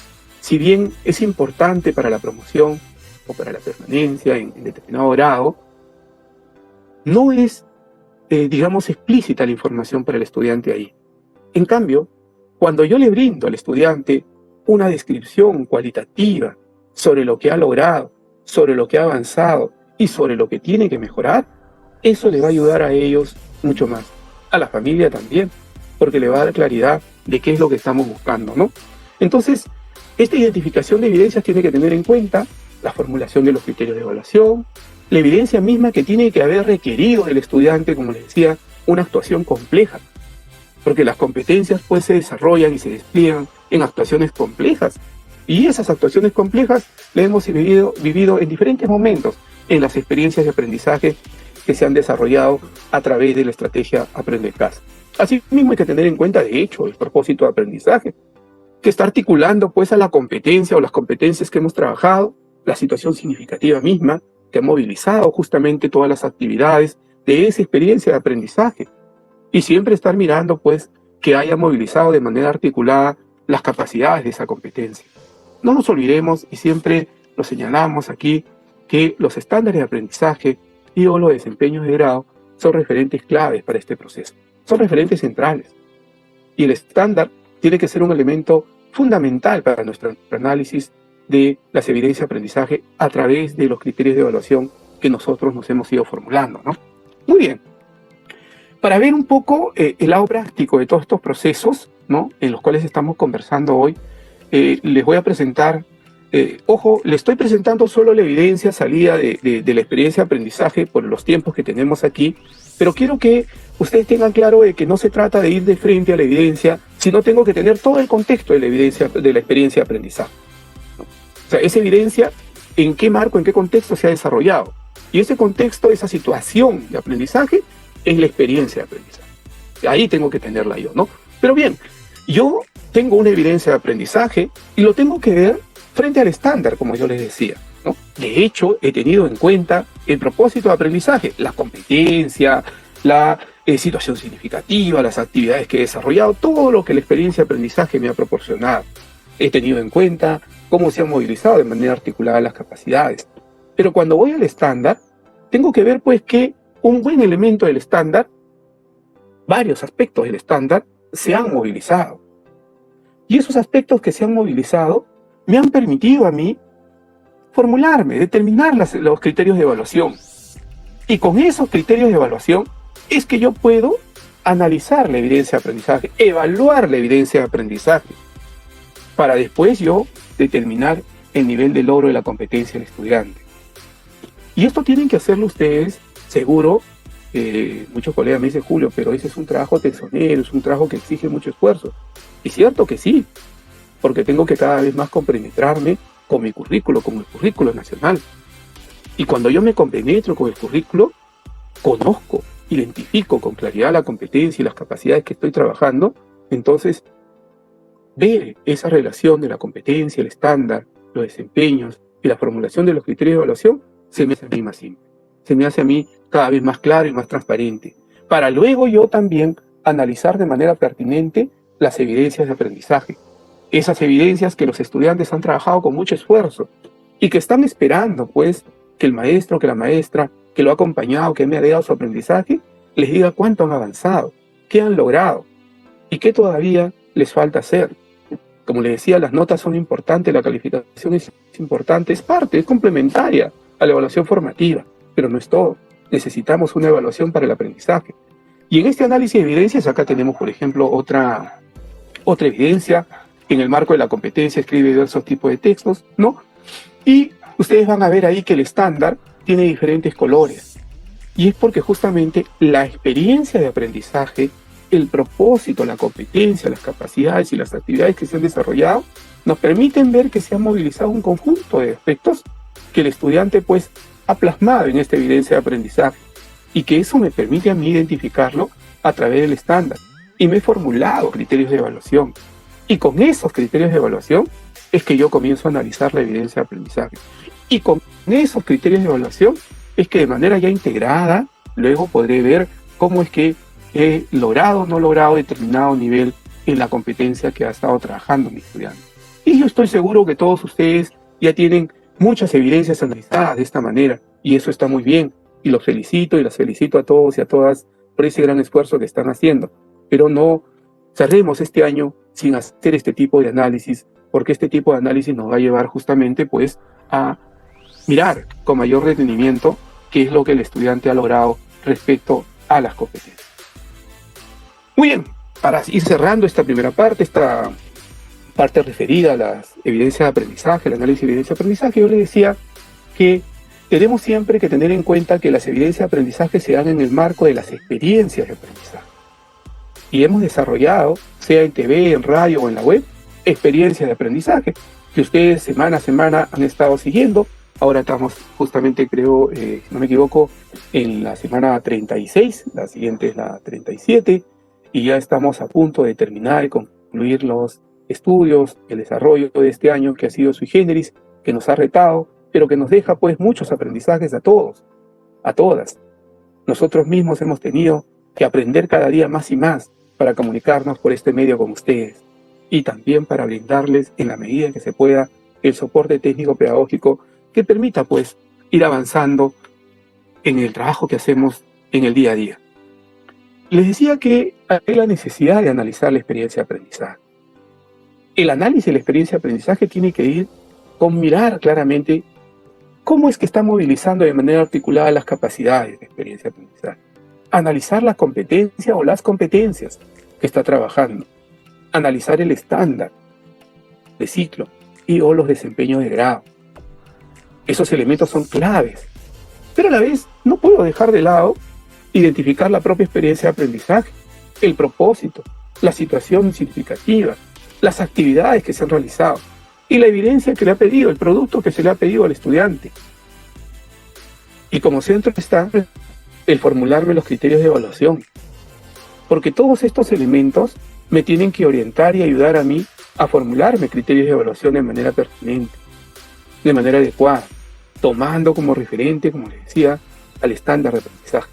si bien es importante para la promoción o para la permanencia en determinado grado, no es, digamos, explícita la información para el estudiante ahí. En cambio, cuando yo le brindo al estudiante una descripción cualitativa sobre lo que ha logrado, sobre lo que ha avanzado y sobre lo que tiene que mejorar, eso le va a ayudar a ellos mucho más. A la familia también, porque le va a dar claridad de qué es lo que estamos buscando, ¿no? Entonces, esta identificación de evidencias tiene que tener en cuenta la formulación de los criterios de evaluación, la evidencia misma que tiene que haber requerido del estudiante, como les decía, una actuación compleja, porque las competencias pues se desarrollan y se despliegan en actuaciones complejas, y esas actuaciones complejas las hemos vivido en diferentes momentos en las experiencias de aprendizaje que se han desarrollado a través de la estrategia Aprende en Casa. Asimismo hay que tener en cuenta, de hecho, el propósito de aprendizaje, que está articulando pues a la competencia o las competencias que hemos trabajado, la situación significativa misma, que ha movilizado justamente todas las actividades de esa experiencia de aprendizaje. Y siempre estar mirando pues que haya movilizado de manera articulada las capacidades de esa competencia. no nos olvidemos, y siempre lo señalamos aquí, que los estándares de aprendizaje y o los desempeños de grado son referentes claves para este proceso, son referentes centrales. Y el estándar tiene que ser un elemento fundamental para nuestro análisis de las evidencias de aprendizaje a través de los criterios de evaluación que nosotros nos hemos ido formulando, ¿no? Muy bien. Para ver un poco el lado práctico de todos estos procesos, ¿no?, en los cuales estamos conversando hoy, les voy a presentar, ojo, le estoy presentando solo la evidencia salida de la experiencia de aprendizaje por los tiempos que tenemos aquí, pero quiero que ustedes tengan claro de que no se trata de ir de frente a la evidencia, sino tengo que tener todo el contexto de la evidencia, de la experiencia de aprendizaje, ¿no? O sea, esa evidencia, en qué marco, en qué contexto se ha desarrollado. Y ese contexto, esa situación de aprendizaje, es la experiencia de aprendizaje. Ahí tengo que tenerla yo, ¿no? Pero bien, yo tengo una evidencia de aprendizaje y lo tengo que ver frente al estándar, como yo les decía, ¿no? De hecho, he tenido en cuenta el propósito de aprendizaje, la competencia, la situación significativa, las actividades que he desarrollado, todo lo que la experiencia de aprendizaje me ha proporcionado. He tenido en cuenta cómo se han movilizado de manera articulada las capacidades. Pero cuando voy al estándar, tengo que ver pues que un buen elemento del estándar, varios aspectos del estándar, se han movilizado. Y esos aspectos que se han movilizado me han permitido a mí formularme, determinar los criterios de evaluación. Y con esos criterios de evaluación es que yo puedo analizar la evidencia de aprendizaje, evaluar la evidencia de aprendizaje, para después yo determinar el nivel de logro de la competencia del estudiante. Y esto tienen que hacerlo ustedes, seguro. Muchos colegas me dicen, Julio, pero ese es un trabajo tesonero, es un trabajo que exige mucho esfuerzo. Y cierto que sí, porque tengo que cada vez más compenetrarme con mi currículo, con el currículo nacional. Y cuando yo me compenetro con el currículo, conozco, identifico con claridad la competencia y las capacidades que estoy trabajando, entonces ver esa relación de la competencia, el estándar, los desempeños y la formulación de los criterios de evaluación se me hace a mí más simple. Se me hace a mí cada vez más claro y más transparente, para luego yo también analizar de manera pertinente las evidencias de aprendizaje. Esas evidencias que los estudiantes han trabajado con mucho esfuerzo y que están esperando, pues, que el maestro, que la maestra, que lo ha acompañado, que me ha dado su aprendizaje, les diga cuánto han avanzado, qué han logrado y qué todavía les falta hacer. Como les decía, las notas son importantes, la calificación es importante, es parte, es complementaria a la evaluación formativa, pero no es todo. Necesitamos una evaluación para el aprendizaje. Y en este análisis de evidencias, acá tenemos, por ejemplo, otra evidencia. En el marco de la competencia escribe diversos tipos de textos, ¿no? Y ustedes van a ver ahí que el estándar tiene diferentes colores. Y es porque justamente la experiencia de aprendizaje, el propósito, la competencia, las capacidades y las actividades que se han desarrollado nos permiten ver que se ha movilizado un conjunto de aspectos que el estudiante pues ha plasmado en esta evidencia de aprendizaje y que eso me permite a mí identificarlo a través del estándar. Y me he formulado criterios de evaluación. Y con esos criterios de evaluación es que yo comienzo a analizar la evidencia de aprendizaje. Y con esos criterios de evaluación es que de manera ya integrada luego podré ver cómo es que he logrado o no logrado determinado nivel en la competencia que ha estado trabajando mi estudiante. Y yo estoy seguro que todos ustedes ya tienen muchas evidencias analizadas de esta manera, y eso está muy bien, y los felicito y las felicito a todos y a todas por ese gran esfuerzo que están haciendo, pero no cerremos este año sin hacer este tipo de análisis, porque este tipo de análisis nos va a llevar justamente pues a mirar con mayor detenimiento qué es lo que el estudiante ha logrado respecto a las competencias. Muy bien, para ir cerrando esta primera parte, esta parte referida a las evidencias de aprendizaje, el análisis de evidencia de aprendizaje, yo les decía que tenemos siempre que tener en cuenta que las evidencias de aprendizaje se dan en el marco de las experiencias de aprendizaje. Y hemos desarrollado, sea en TV, en radio o en la web, experiencias de aprendizaje que ustedes semana a semana han estado siguiendo. Ahora estamos justamente, creo, si no me equivoco, en la semana 36, la siguiente es la 37, y ya estamos a punto de terminar y concluir los estudios, el desarrollo de este año que ha sido sui generis, que nos ha retado, pero que nos deja pues muchos aprendizajes a todos, a todas. Nosotros mismos hemos tenido que aprender cada día más y más para comunicarnos por este medio con ustedes y también para brindarles en la medida que se pueda el soporte técnico pedagógico que permita pues ir avanzando en el trabajo que hacemos en el día a día. Les decía que hay la necesidad de analizar la experiencia de aprendizaje. El análisis de la experiencia de aprendizaje tiene que ir con mirar claramente cómo es que está movilizando de manera articulada las capacidades de experiencia de aprendizaje. Analizar la competencia o las competencias que está trabajando. Analizar el estándar de ciclo y o los desempeños de grado. Esos elementos son claves. Pero a la vez no puedo dejar de lado identificar la propia experiencia de aprendizaje, el propósito, la situación significativa, las actividades que se han realizado y la evidencia que le ha pedido, el producto que se le ha pedido al estudiante. Y como centro está el formularme los criterios de evaluación, porque todos estos elementos me tienen que orientar y ayudar a mí a formularme criterios de evaluación de manera pertinente, de manera adecuada, tomando como referente, como les decía, al estándar de aprendizaje.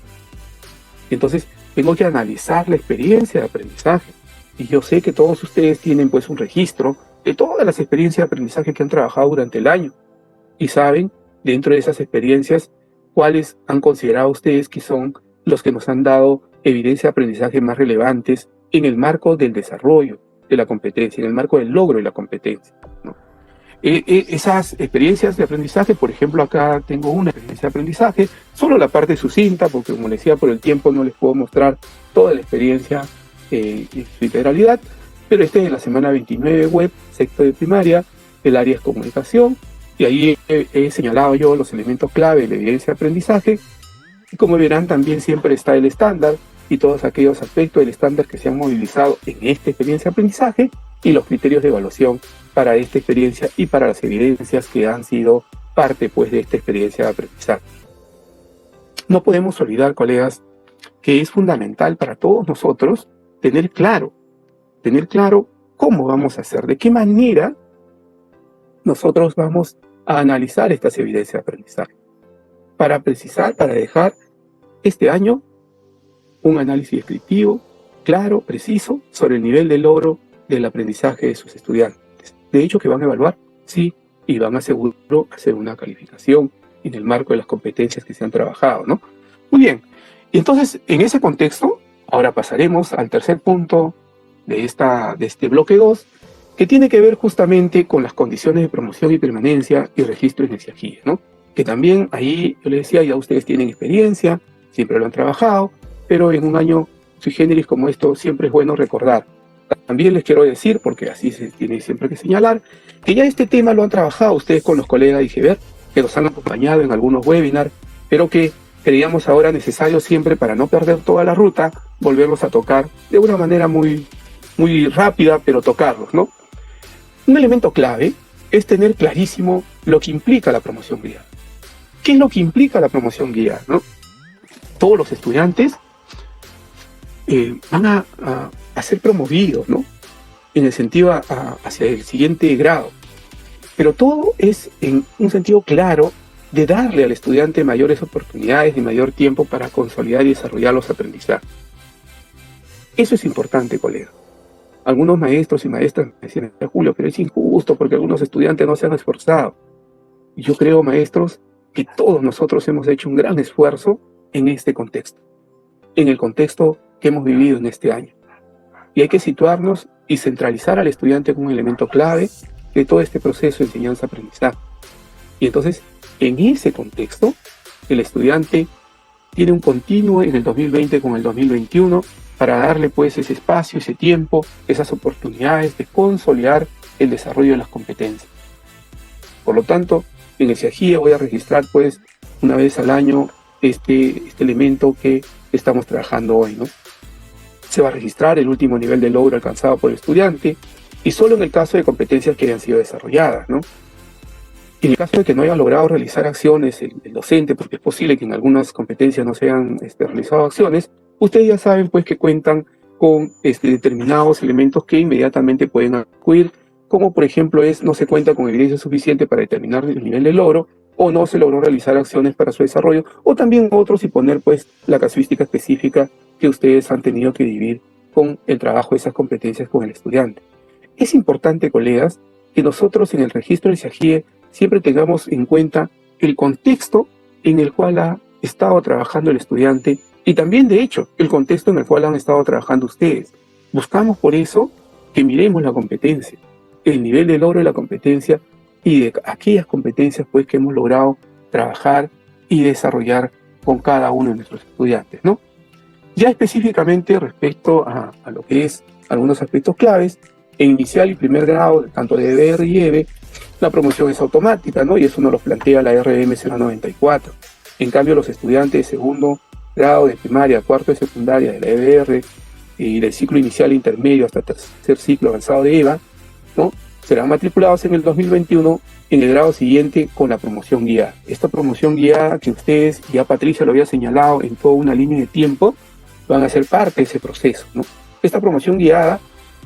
Entonces, tengo que analizar la experiencia de aprendizaje. Y yo sé que todos ustedes tienen pues un registro de todas las experiencias de aprendizaje que han trabajado durante el año. Y saben, dentro de esas experiencias, cuáles han considerado ustedes que son los que nos han dado evidencia de aprendizaje más relevantes en el marco del desarrollo de la competencia, en el marco del logro de la competencia, ¿no? Esas experiencias de aprendizaje, por ejemplo, acá tengo una experiencia de aprendizaje, solo la parte sucinta, porque como les decía, por el tiempo no les puedo mostrar toda la experiencia en su integralidad, pero este es de la semana 29 web, sexto de primaria, el área es comunicación, y ahí he señalado yo los elementos clave de la evidencia de aprendizaje, y como verán también siempre está el estándar, y todos aquellos aspectos del estándar que se han movilizado en esta experiencia de aprendizaje, y los criterios de evaluación para esta experiencia y para las evidencias que han sido parte pues de esta experiencia de aprendizaje. No podemos olvidar, colegas, que es fundamental para todos nosotros tener claro cómo vamos a hacer, de qué manera nosotros vamos a analizar estas evidencias de aprendizaje, para precisar, para dejar este año un análisis descriptivo, claro, preciso, sobre el nivel de logro del aprendizaje de sus estudiantes. De hecho, que van a evaluar, sí, y van a seguro hacer una calificación en el marco de las competencias que se han trabajado, ¿no? Muy bien, y entonces, en ese contexto, ahora pasaremos al tercer punto de este bloque 2, que tiene que ver justamente con las condiciones de promoción y permanencia y registro en el CIAGIE, ¿no? Que también ahí, yo les decía, ya ustedes tienen experiencia, siempre lo han trabajado, pero en un año sui generis como esto, siempre es bueno recordar. También les quiero decir, porque así se tiene siempre que señalar, que ya este tema lo han trabajado ustedes con los colegas de IGEVER, que nos han acompañado en algunos webinars, pero que creíamos ahora necesario siempre, para no perder toda la ruta, volverlos a tocar de una manera muy rápida, pero tocarlos, ¿no? Un elemento clave es tener clarísimo lo que implica la promoción guiada. ¿Qué es lo que implica la promoción guiada, no? Todos los estudiantes van a ser promovidos, ¿no? En el sentido hacia el siguiente grado. Pero todo es en un sentido claro de darle al estudiante mayores oportunidades y mayor tiempo para consolidar y desarrollar los aprendizajes. Eso es importante, colega. Algunos maestros y maestras me decían, Julio, pero es injusto porque algunos estudiantes no se han esforzado. Y yo creo, maestros, que todos nosotros hemos hecho un gran esfuerzo en este contexto, en el contexto que hemos vivido en este año. Y hay que situarnos y centralizar al estudiante como un elemento clave de todo este proceso de enseñanza-aprendizaje. Y entonces, en ese contexto, el estudiante tiene un continuo en el 2020 con el 2021 para darle pues ese espacio, ese tiempo, esas oportunidades de consolidar el desarrollo de las competencias. Por lo tanto, en el CIAGIE voy a registrar pues una vez al año este elemento que estamos trabajando hoy, ¿no? Se va a registrar el último nivel de logro alcanzado por el estudiante y solo en el caso de competencias que hayan sido desarrolladas, ¿no? En el caso de que no haya logrado realizar acciones el docente, porque es posible que en algunas competencias no se hayan realizado acciones, ustedes ya saben pues que cuentan con determinados elementos que inmediatamente pueden acudir, como por ejemplo no se cuenta con evidencia suficiente para determinar el nivel de logro, o no se logró realizar acciones para su desarrollo, o también otros y poner pues la casuística específica que ustedes han tenido que vivir con el trabajo de esas competencias con el estudiante. Es importante, colegas, que nosotros en el registro del SIAGIE siempre tengamos en cuenta el contexto en el cual ha estado trabajando el estudiante y también, de hecho, el contexto en el cual han estado trabajando ustedes. Buscamos por eso que miremos la competencia, el nivel de logro de la competencia y de aquellas competencias pues que hemos logrado trabajar y desarrollar con cada uno de nuestros estudiantes, ¿no? Ya específicamente respecto a lo que es algunos aspectos claves, en inicial y primer grado, tanto de EBR y EVE, la promoción es automática, ¿no? Y eso nos lo plantea la RDM 094. En cambio, los estudiantes de segundo grado de primaria, cuarto de secundaria de la EBR y del ciclo inicial e intermedio hasta tercer ciclo avanzado de EVA, ¿no?, serán matriculados en el 2021 en el grado siguiente con la promoción guiada. Esta promoción guiada que ustedes, ya Patricia lo había señalado en toda una línea de tiempo, van a ser parte de ese proceso, ¿no? Esta promoción guiada,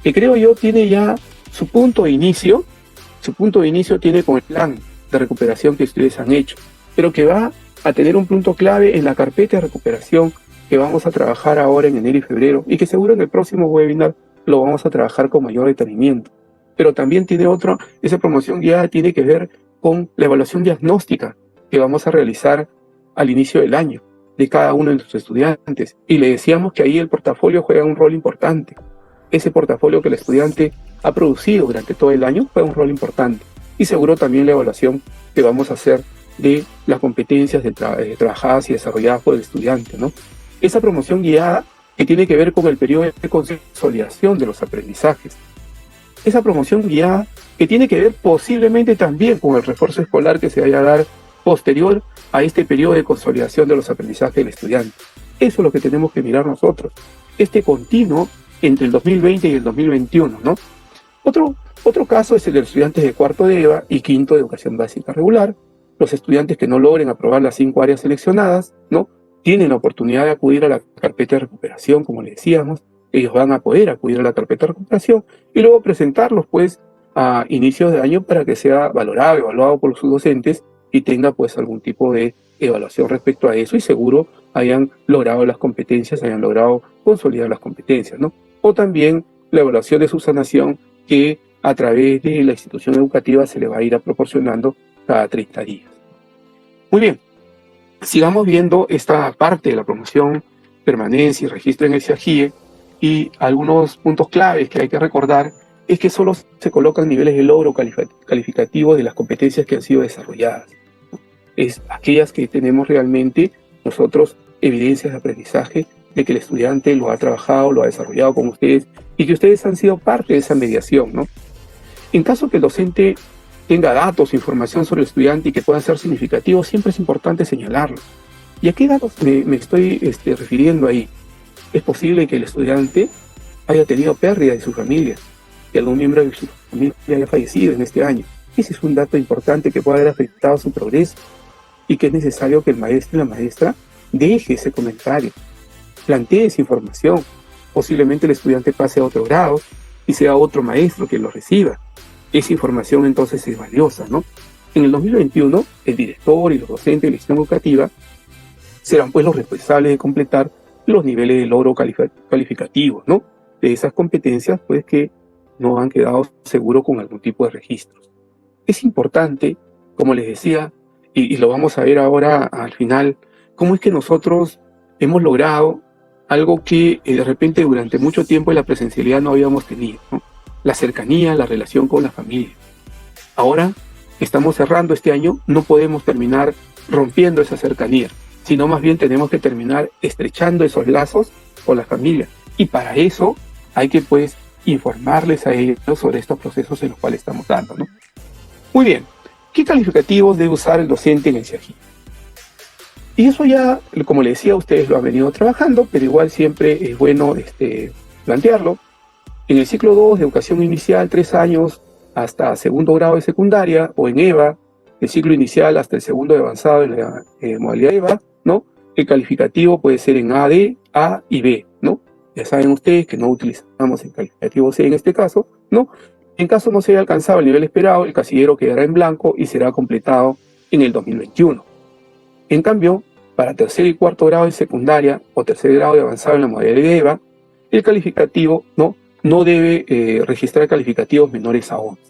que creo yo tiene ya su punto de inicio tiene con el plan de recuperación que ustedes han hecho, pero que va a tener un punto clave en la carpeta de recuperación que vamos a trabajar ahora en enero y febrero, y que seguro en el próximo webinar lo vamos a trabajar con mayor detenimiento. Pero también tiene esa promoción guiada tiene que ver con la evaluación diagnóstica que vamos a realizar al inicio del año de cada uno de nuestros estudiantes. Y le decíamos que ahí el portafolio juega un rol importante. Ese portafolio que el estudiante ha producido durante todo el año juega un rol importante. Y seguro también la evaluación que vamos a hacer de las competencias trabajadas y desarrolladas por el estudiante, ¿no? Esa promoción guiada que tiene que ver con el periodo de consolidación de los aprendizajes. Esa promoción guiada que tiene que ver posiblemente también con el refuerzo escolar que se vaya a dar posterior a este periodo de consolidación de los aprendizajes del estudiante. Eso es lo que tenemos que mirar nosotros. Este continuo entre el 2020 y el 2021, ¿no? Otro caso es el de los estudiantes de cuarto de EVA y quinto de educación básica regular. Los estudiantes que no logren aprobar las 5 áreas seleccionadas, ¿no?, tienen la oportunidad de acudir a la carpeta de recuperación, como les decíamos. Ellos van a poder acudir a la carpeta de recuperación y luego presentarlos pues a inicios de año para que sea valorado, evaluado por sus docentes y tenga pues algún tipo de evaluación respecto a eso y seguro hayan logrado las competencias, hayan logrado consolidar las competencias, ¿no? O también la evaluación de subsanación que a través de la institución educativa se le va a ir proporcionando cada 30 días. Muy bien, sigamos viendo esta parte de la promoción, permanencia y registro en el SIAGIE. Y algunos puntos claves que hay que recordar es que solo se colocan niveles de logro calificativo de las competencias que han sido desarrolladas. Es aquellas que tenemos realmente nosotros evidencias de aprendizaje de que el estudiante lo ha trabajado, lo ha desarrollado con ustedes y que ustedes han sido parte de esa mediación, ¿no? En caso que el docente tenga datos, información sobre el estudiante y que puedan ser significativos, siempre es importante señalarlo. ¿Y a qué datos me estoy refiriendo ahí? Es posible que el estudiante haya tenido pérdida de su familia, que algún miembro de su familia haya fallecido en este año. Ese es un dato importante que puede haber afectado su progreso y que es necesario que el maestro y la maestra deje ese comentario, plantee esa información. Posiblemente el estudiante pase a otro grado y sea otro maestro quien lo reciba. Esa información entonces es valiosa, ¿no? En el 2021, el director y los docentes de la institución educativa serán pues los responsables de completar los niveles de logro calificativos, ¿no?, de esas competencias pues que no han quedado seguros con algún tipo de registros. Es importante, como les decía, y lo vamos a ver ahora al final, cómo es que nosotros hemos logrado algo que de repente durante mucho tiempo en la presencialidad no habíamos tenido, ¿no?, la cercanía, la relación con la familia. Ahora estamos cerrando este año, no podemos terminar rompiendo esa cercanía, sino más bien tenemos que terminar estrechando esos lazos con la familia. Y para eso hay que pues informarles a ellos sobre estos procesos en los cuales estamos dando, ¿no? Muy bien, ¿qué calificativos debe usar el docente en el SIAGIE? Y eso ya, como les decía, ustedes lo han venido trabajando, pero igual siempre es bueno plantearlo. En el ciclo 2 de educación inicial, 3 años hasta segundo grado de secundaria, o en EVA, el ciclo inicial hasta el segundo de avanzado en la modalidad EVA, ¿no?, el calificativo puede ser en AD, A y B, ¿no? Ya saben ustedes que no utilizamos el calificativo C en este caso, ¿no? En caso no se haya alcanzado el nivel esperado, el casillero quedará en blanco y será completado en el 2021. En cambio, para tercer y cuarto grado de secundaria o tercer grado de avanzado en la modalidad de EVA, el calificativo no debe registrar calificativos menores a 11.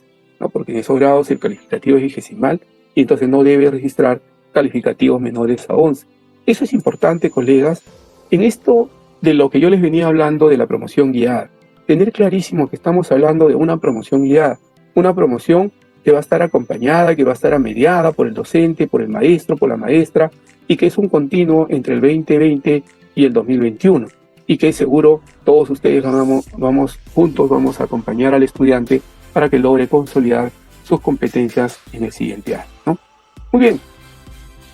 ¿no? Porque en esos grados el calificativo es vigesimal y entonces no debe registrar calificativos menores a 11. Eso es importante, colegas, en esto de lo que yo les venía hablando de la promoción guiada. Tener clarísimo que estamos hablando de una promoción guiada, una promoción que va a estar acompañada, que va a estar mediada por el docente, por el maestro, por la maestra, y que es un continuo entre el 2020 y el 2021, y que seguro todos ustedes vamos juntos, vamos a acompañar al estudiante para que logre consolidar sus competencias en el siguiente año, ¿no? Muy bien,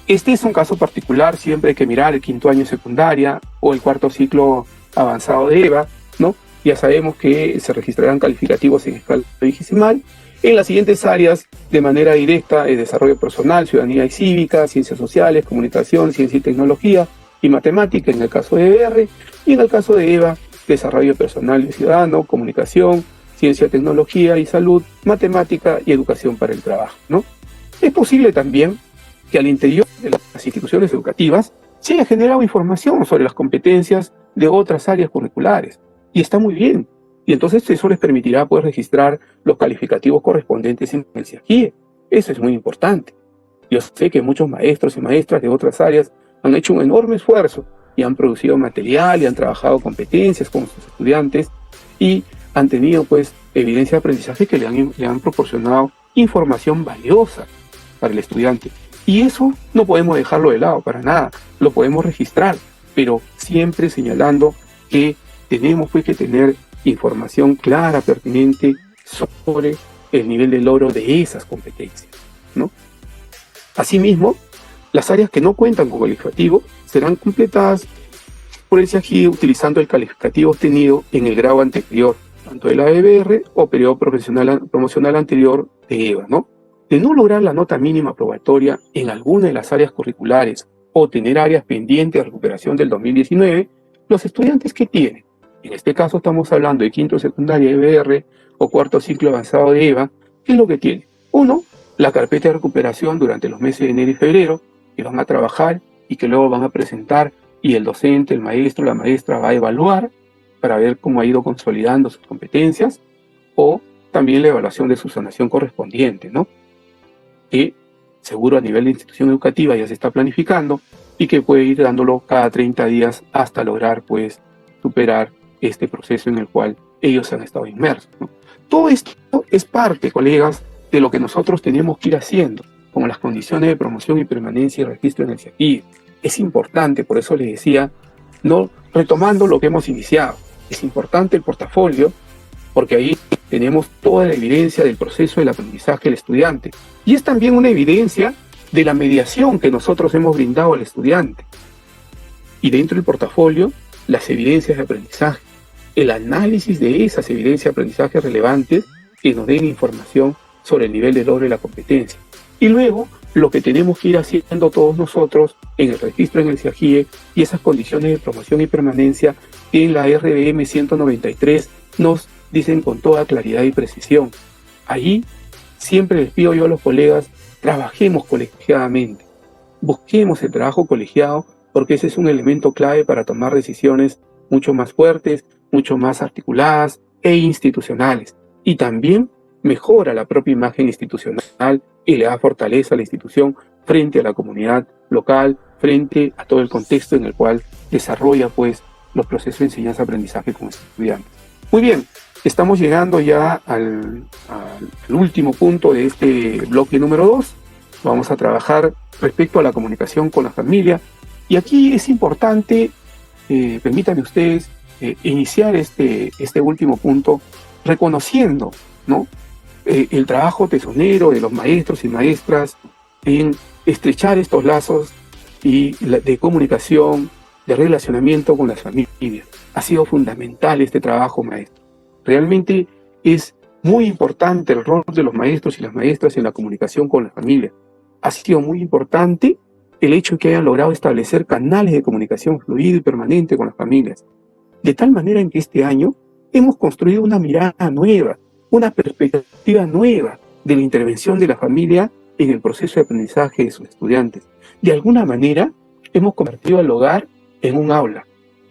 este es un caso particular, siempre hay que mirar el quinto año de secundaria o el cuarto ciclo avanzado de EVA, ¿no? Ya sabemos que se registrarán calificativos en escala vigesimal en las siguientes áreas de manera directa: desarrollo personal, ciudadanía y cívica, ciencias sociales, comunicación, ciencia y tecnología y matemática en el caso de EBR, y en el caso de EVA, desarrollo personal y ciudadano, comunicación, ciencia, tecnología y salud, matemática y educación para el trabajo, ¿no? Es posible también que al interior de las instituciones educativas se haya generado información sobre las competencias de otras áreas curriculares, y está muy bien. Y entonces eso les permitirá poder registrar los calificativos correspondientes en el CIAGIE. Eso es muy importante. Yo sé que muchos maestros y maestras de otras áreas han hecho un enorme esfuerzo y han producido material y han trabajado competencias con sus estudiantes y han tenido pues evidencia de aprendizaje que le han proporcionado información valiosa para el estudiante. Y eso no podemos dejarlo de lado para nada, lo podemos registrar, pero siempre señalando que tenemos pues que tener información clara, pertinente sobre el nivel de logro de esas competencias, ¿no? Asimismo, las áreas que no cuentan con calificativo serán completadas por el CIAGIE utilizando el calificativo obtenido en el grado anterior, tanto de la EBR o periodo promocional anterior de EVA, ¿no? De no lograr la nota mínima probatoria en alguna de las áreas curriculares o tener áreas pendientes de recuperación del 2019, los estudiantes que tienen, en este caso estamos hablando de quinto de secundaria EBR o cuarto ciclo avanzado de EVA, ¿qué es lo que tienen? Uno, la carpeta de recuperación durante los meses de enero y febrero, que van a trabajar y que luego van a presentar, y el docente, el maestro, la maestra va a evaluar para ver cómo ha ido consolidando sus competencias, o también la evaluación de su sanación correspondiente, ¿no? Que seguro a nivel de institución educativa ya se está planificando y que puede ir dándolo cada 30 días hasta lograr pues superar este proceso en el cual ellos han estado inmersos, ¿no? Todo esto es parte, colegas, de lo que nosotros tenemos que ir haciendo, como las condiciones de promoción y permanencia y registro en el CIAGIE. Es importante, por eso les decía, no retomando lo que hemos iniciado, es importante el portafolio, porque ahí tenemos toda la evidencia del proceso del aprendizaje del estudiante. Y es también una evidencia de la mediación que nosotros hemos brindado al estudiante. Y dentro del portafolio, las evidencias de aprendizaje, el análisis de esas evidencias de aprendizaje relevantes que nos den información sobre el nivel de logro de la competencia. Y luego, lo que tenemos que ir haciendo todos nosotros en el registro en el CIAGIE y esas condiciones de promoción y permanencia que en la RDM 193 nos dicen con toda claridad y precisión. Ahí siempre les pido yo a los colegas, trabajemos colegiadamente, busquemos el trabajo colegiado, porque ese es un elemento clave para tomar decisiones mucho más fuertes, mucho más articuladas e institucionales. Y también mejora la propia imagen institucional y le da fortaleza a la institución frente a la comunidad local, frente a todo el contexto en el cual desarrolla pues los procesos de enseñanza-aprendizaje con los estudiantes. Muy bien, estamos llegando ya al último punto de este bloque número 2. Vamos a trabajar respecto a la comunicación con la familia. Y aquí es importante, permítanme ustedes, iniciar este último punto reconociendo, ¿no?, el trabajo tesonero de los maestros y maestras en estrechar estos lazos de comunicación, de relacionamiento con las familias. Ha sido fundamental este trabajo, maestro. Realmente es muy importante el rol de los maestros y las maestras en la comunicación con las familias. Ha sido muy importante el hecho de que hayan logrado establecer canales de comunicación fluida y permanente con las familias. De tal manera en que este año hemos construido una mirada nueva, una perspectiva nueva de la intervención de la familia en el proceso de aprendizaje de sus estudiantes. De alguna manera hemos convertido al hogar en un aula,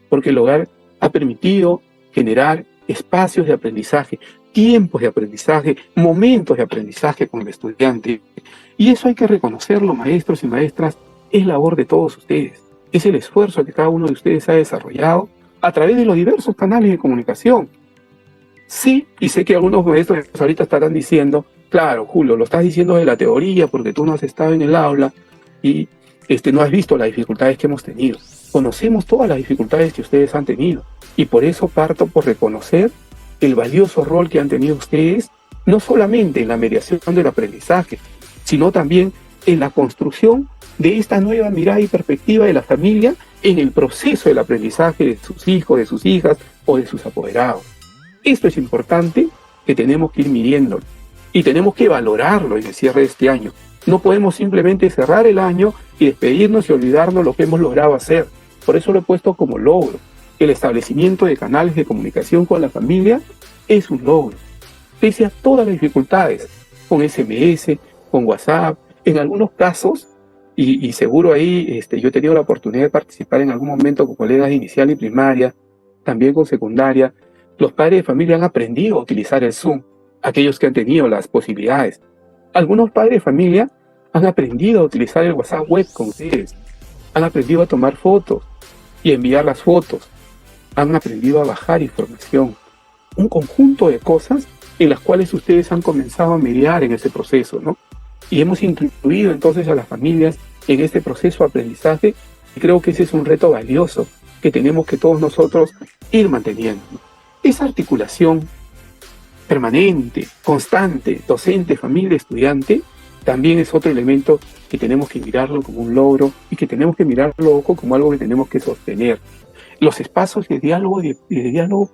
porque el hogar ha permitido generar espacios de aprendizaje, tiempos de aprendizaje, momentos de aprendizaje con el estudiante. Y eso hay que reconocerlo, maestros y maestras, es labor de todos ustedes. Es el esfuerzo que cada uno de ustedes ha desarrollado a través de los diversos canales de comunicación. Sí, y sé que algunos maestros ahorita estarán diciendo, claro, Julio, lo estás diciendo de la teoría porque tú no has estado en el aula y no has visto las dificultades que hemos tenido. Conocemos todas las dificultades que ustedes han tenido y por eso parto por reconocer el valioso rol que han tenido ustedes, no solamente en la mediación del aprendizaje, sino también en la construcción de esta nueva mirada y perspectiva de la familia en el proceso del aprendizaje de sus hijos, de sus hijas o de sus apoderados. Esto es importante que tenemos que ir midiendo y tenemos que valorarlo en el cierre de este año. No podemos simplemente cerrar el año y despedirnos y olvidarnos lo que hemos logrado hacer. Por eso lo he puesto como logro. El establecimiento de canales de comunicación con la familia es un logro. Pese a todas las dificultades, con SMS, con WhatsApp, en algunos casos, y seguro ahí yo he tenido la oportunidad de participar en algún momento con colegas de inicial y primaria, también con secundaria, los padres de familia han aprendido a utilizar el Zoom, aquellos que han tenido las posibilidades. Algunos padres de familia han aprendido a utilizar el WhatsApp web con ustedes, han aprendido a tomar fotos y enviar las fotos, han aprendido a bajar información, un conjunto de cosas en las cuales ustedes han comenzado a mediar en ese proceso, ¿no? Y hemos incluido entonces a las familias en este proceso de aprendizaje y creo que ese es un reto valioso que tenemos que todos nosotros ir manteniendo. Esa articulación permanente, constante, docente, familia, estudiante, también es otro elemento que tenemos que mirarlo como un logro y que tenemos que mirarlo, ojo, como algo que tenemos que sostener. Los espacios de diálogo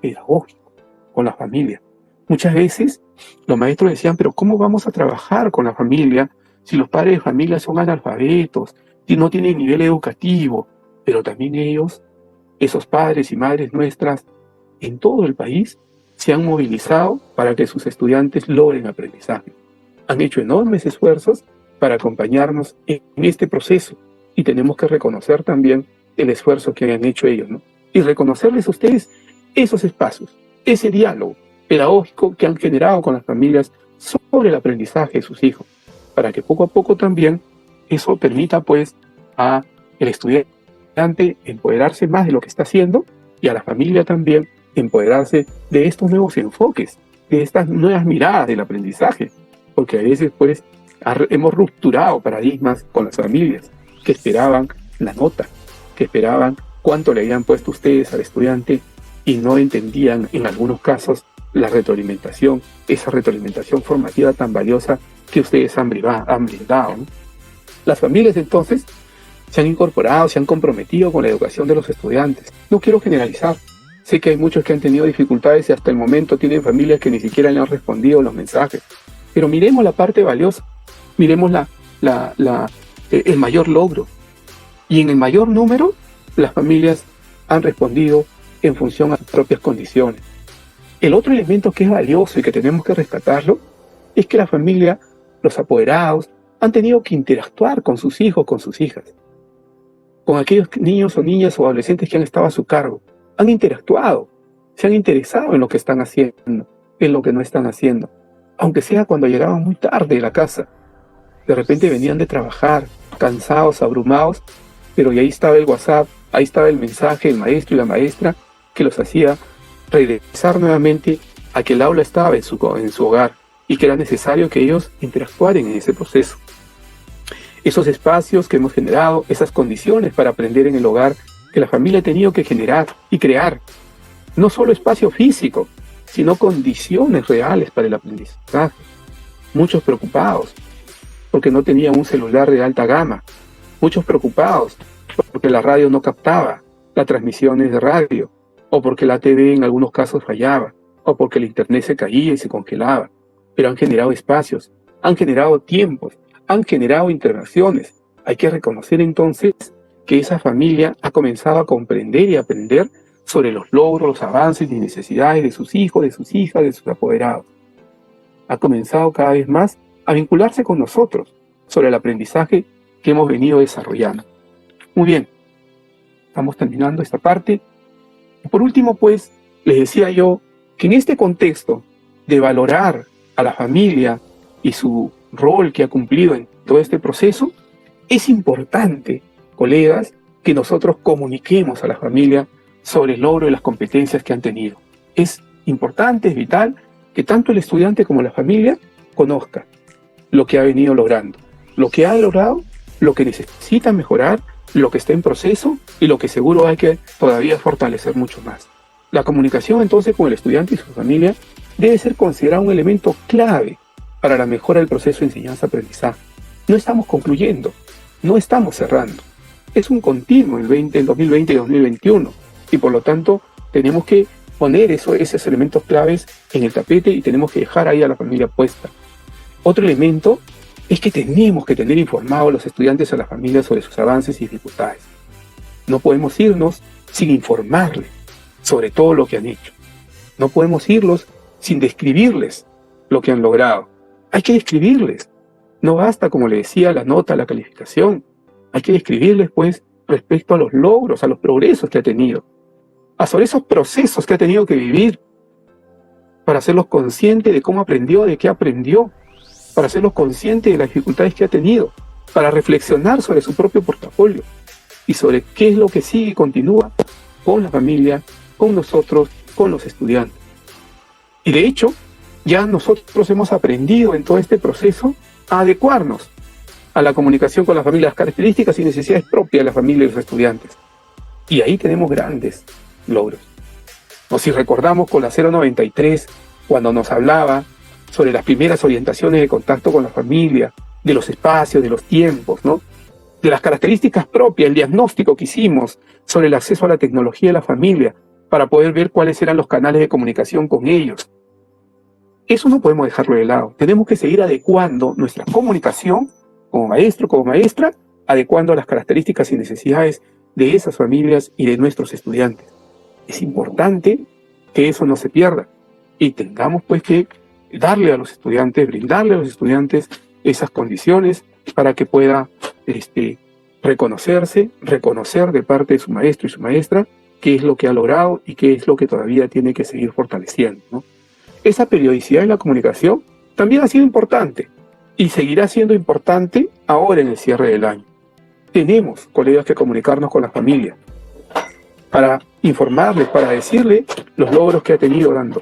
pedagógico con la familia. Muchas veces los maestros decían, pero ¿cómo vamos a trabajar con la familia si los padres de familia son analfabetos, si no tienen nivel educativo? Pero también ellos, esos padres y madres nuestras, en todo el país, se han movilizado para que sus estudiantes logren aprendizaje. Han hecho enormes esfuerzos para acompañarnos en este proceso y tenemos que reconocer también el esfuerzo que han hecho ellos, ¿no? Y reconocerles a ustedes esos espacios, ese diálogo pedagógico que han generado con las familias sobre el aprendizaje de sus hijos, para que poco a poco también eso permita pues a el estudiante empoderarse más de lo que está haciendo y a la familia también empoderarse de estos nuevos enfoques, de estas nuevas miradas del aprendizaje, porque a veces pues hemos rupturado paradigmas con las familias que esperaban la nota, que esperaban cuánto le habían puesto ustedes al estudiante y no entendían en algunos casos la retroalimentación, esa retroalimentación formativa tan valiosa que ustedes han brindado, ¿no? Las familias entonces se han incorporado, se han comprometido con la educación de los estudiantes. No quiero generalizar, sé que hay muchos que han tenido dificultades y hasta el momento tienen familias que ni siquiera le han respondido los mensajes, pero miremos la parte valiosa, miremos el mayor logro y en el mayor número las familias han respondido en función a sus propias condiciones. El otro elemento que es valioso y que tenemos que rescatarlo es que la familia, los apoderados, han tenido que interactuar con sus hijos, con sus hijas, con aquellos niños o niñas o adolescentes que han estado a su cargo. Han interactuado, se han interesado en lo que están haciendo, en lo que no están haciendo, aunque sea cuando llegaban muy tarde a la casa. De repente venían de trabajar, cansados, abrumados, pero y ahí estaba el WhatsApp, ahí estaba el mensaje del maestro y la maestra que los hacía regresar nuevamente a que el aula estaba en su hogar y que era necesario que ellos interactuaran en ese proceso. Esos espacios que hemos generado, esas condiciones para aprender en el hogar que la familia ha tenido que generar y crear, no solo espacio físico, sino condiciones reales para el aprendizaje. Muchos preocupados porque no tenían un celular de alta gama, muchos preocupados porque la radio no captaba las transmisiones de radio, o porque la TV en algunos casos fallaba, o porque el internet se caía y se congelaba. Pero han generado espacios, han generado tiempos, han generado interacciones. Hay que reconocer entonces que esa familia ha comenzado a comprender y aprender sobre los logros, los avances y necesidades de sus hijos, de sus hijas, de sus apoderados. Ha comenzado cada vez más a vincularse con nosotros sobre el aprendizaje que hemos venido desarrollando. Muy bien, estamos terminando esta parte. Por último, pues, les decía yo que en este contexto de valorar a la familia y su rol que ha cumplido en todo este proceso, es importante, colegas, que nosotros comuniquemos a la familia sobre el logro y las competencias que han tenido. Es importante, es vital, que tanto el estudiante como la familia conozcan lo que ha venido logrando, lo que ha logrado, lo que necesita mejorar, lo que está en proceso y lo que seguro hay que todavía fortalecer mucho más. La comunicación entonces con el estudiante y su familia debe ser considerada un elemento clave para la mejora del proceso de enseñanza-aprendizaje. No estamos concluyendo, no estamos cerrando. Es un continuo el 2020 y 2021 y por lo tanto tenemos que poner esos elementos claves en el tapete y tenemos que dejar ahí a la familia puesta. Otro elemento es que tenemos que tener informados a los estudiantes y a la familia sobre sus avances y dificultades. No podemos irnos sin informarles sobre todo lo que han hecho. No podemos irlos sin describirles lo que han logrado. Hay que describirles. No basta, como le decía, la nota, la calificación. Hay que describirles, pues, respecto a los logros, a los progresos que ha tenido, sobre esos procesos que ha tenido que vivir, para hacerlos conscientes de cómo aprendió, de qué aprendió, para hacerlos conscientes de las dificultades que ha tenido, para reflexionar sobre su propio portafolio y sobre qué es lo que sigue y continúa con la familia, con nosotros, con los estudiantes. Y de hecho, ya nosotros hemos aprendido en todo este proceso a adecuarnos a la comunicación con la familia, las características y necesidades propias de la familia y los estudiantes. Y ahí tenemos grandes logros. O si recordamos con la 093, cuando nos hablaba sobre las primeras orientaciones de contacto con la familia, de los espacios, de los tiempos, ¿no? De las características propias, el diagnóstico que hicimos sobre el acceso a la tecnología de la familia, para poder ver cuáles eran los canales de comunicación con ellos. Eso no podemos dejarlo de lado. Tenemos que seguir adecuando nuestra comunicación como maestro, como maestra, adecuando a las características y necesidades de esas familias y de nuestros estudiantes. Es importante que eso no se pierda y tengamos pues que darle a los estudiantes, brindarle a los estudiantes esas condiciones para que pueda reconocer de parte de su maestro y su maestra qué es lo que ha logrado y qué es lo que todavía tiene que seguir fortaleciendo, ¿no? Esa periodicidad en la comunicación también ha sido importante y seguirá siendo importante ahora en el cierre del año. Tenemos, colegas, que comunicarnos con la familia para informarles, para decirles los logros que ha tenido dando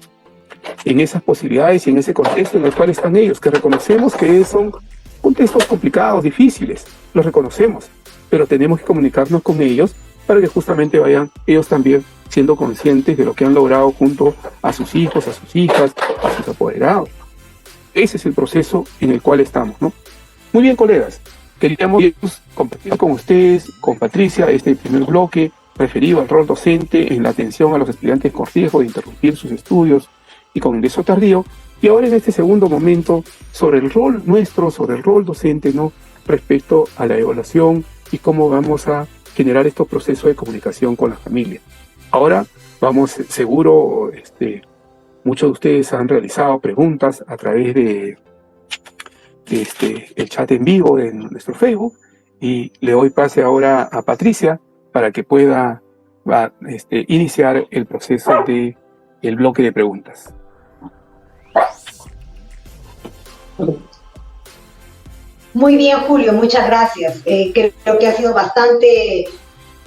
en esas posibilidades y en ese contexto en el cual están ellos, que reconocemos que son contextos complicados, difíciles, los reconocemos, pero tenemos que comunicarnos con ellos para que justamente vayan ellos también siendo conscientes de lo que han logrado junto a sus hijos, a sus hijas, a sus apoderados. Ese es el proceso en el cual estamos, ¿no? Muy bien, colegas, queríamos compartir con ustedes, con Patricia, este primer bloque referido al rol docente en la atención a los estudiantes con riesgo de interrumpir sus estudios y con ingreso tardío, y ahora en este segundo momento sobre el rol nuestro, sobre el rol docente, ¿no?, respecto a la evaluación y cómo vamos a generar estos procesos de comunicación con la familia. Ahora vamos, seguro, muchos de ustedes han realizado preguntas a través de el chat en vivo de nuestro Facebook, y le doy pase ahora a Patricia para que pueda iniciar el proceso de el bloque de preguntas. Muy bien, Julio, muchas gracias. Creo que ha sido bastante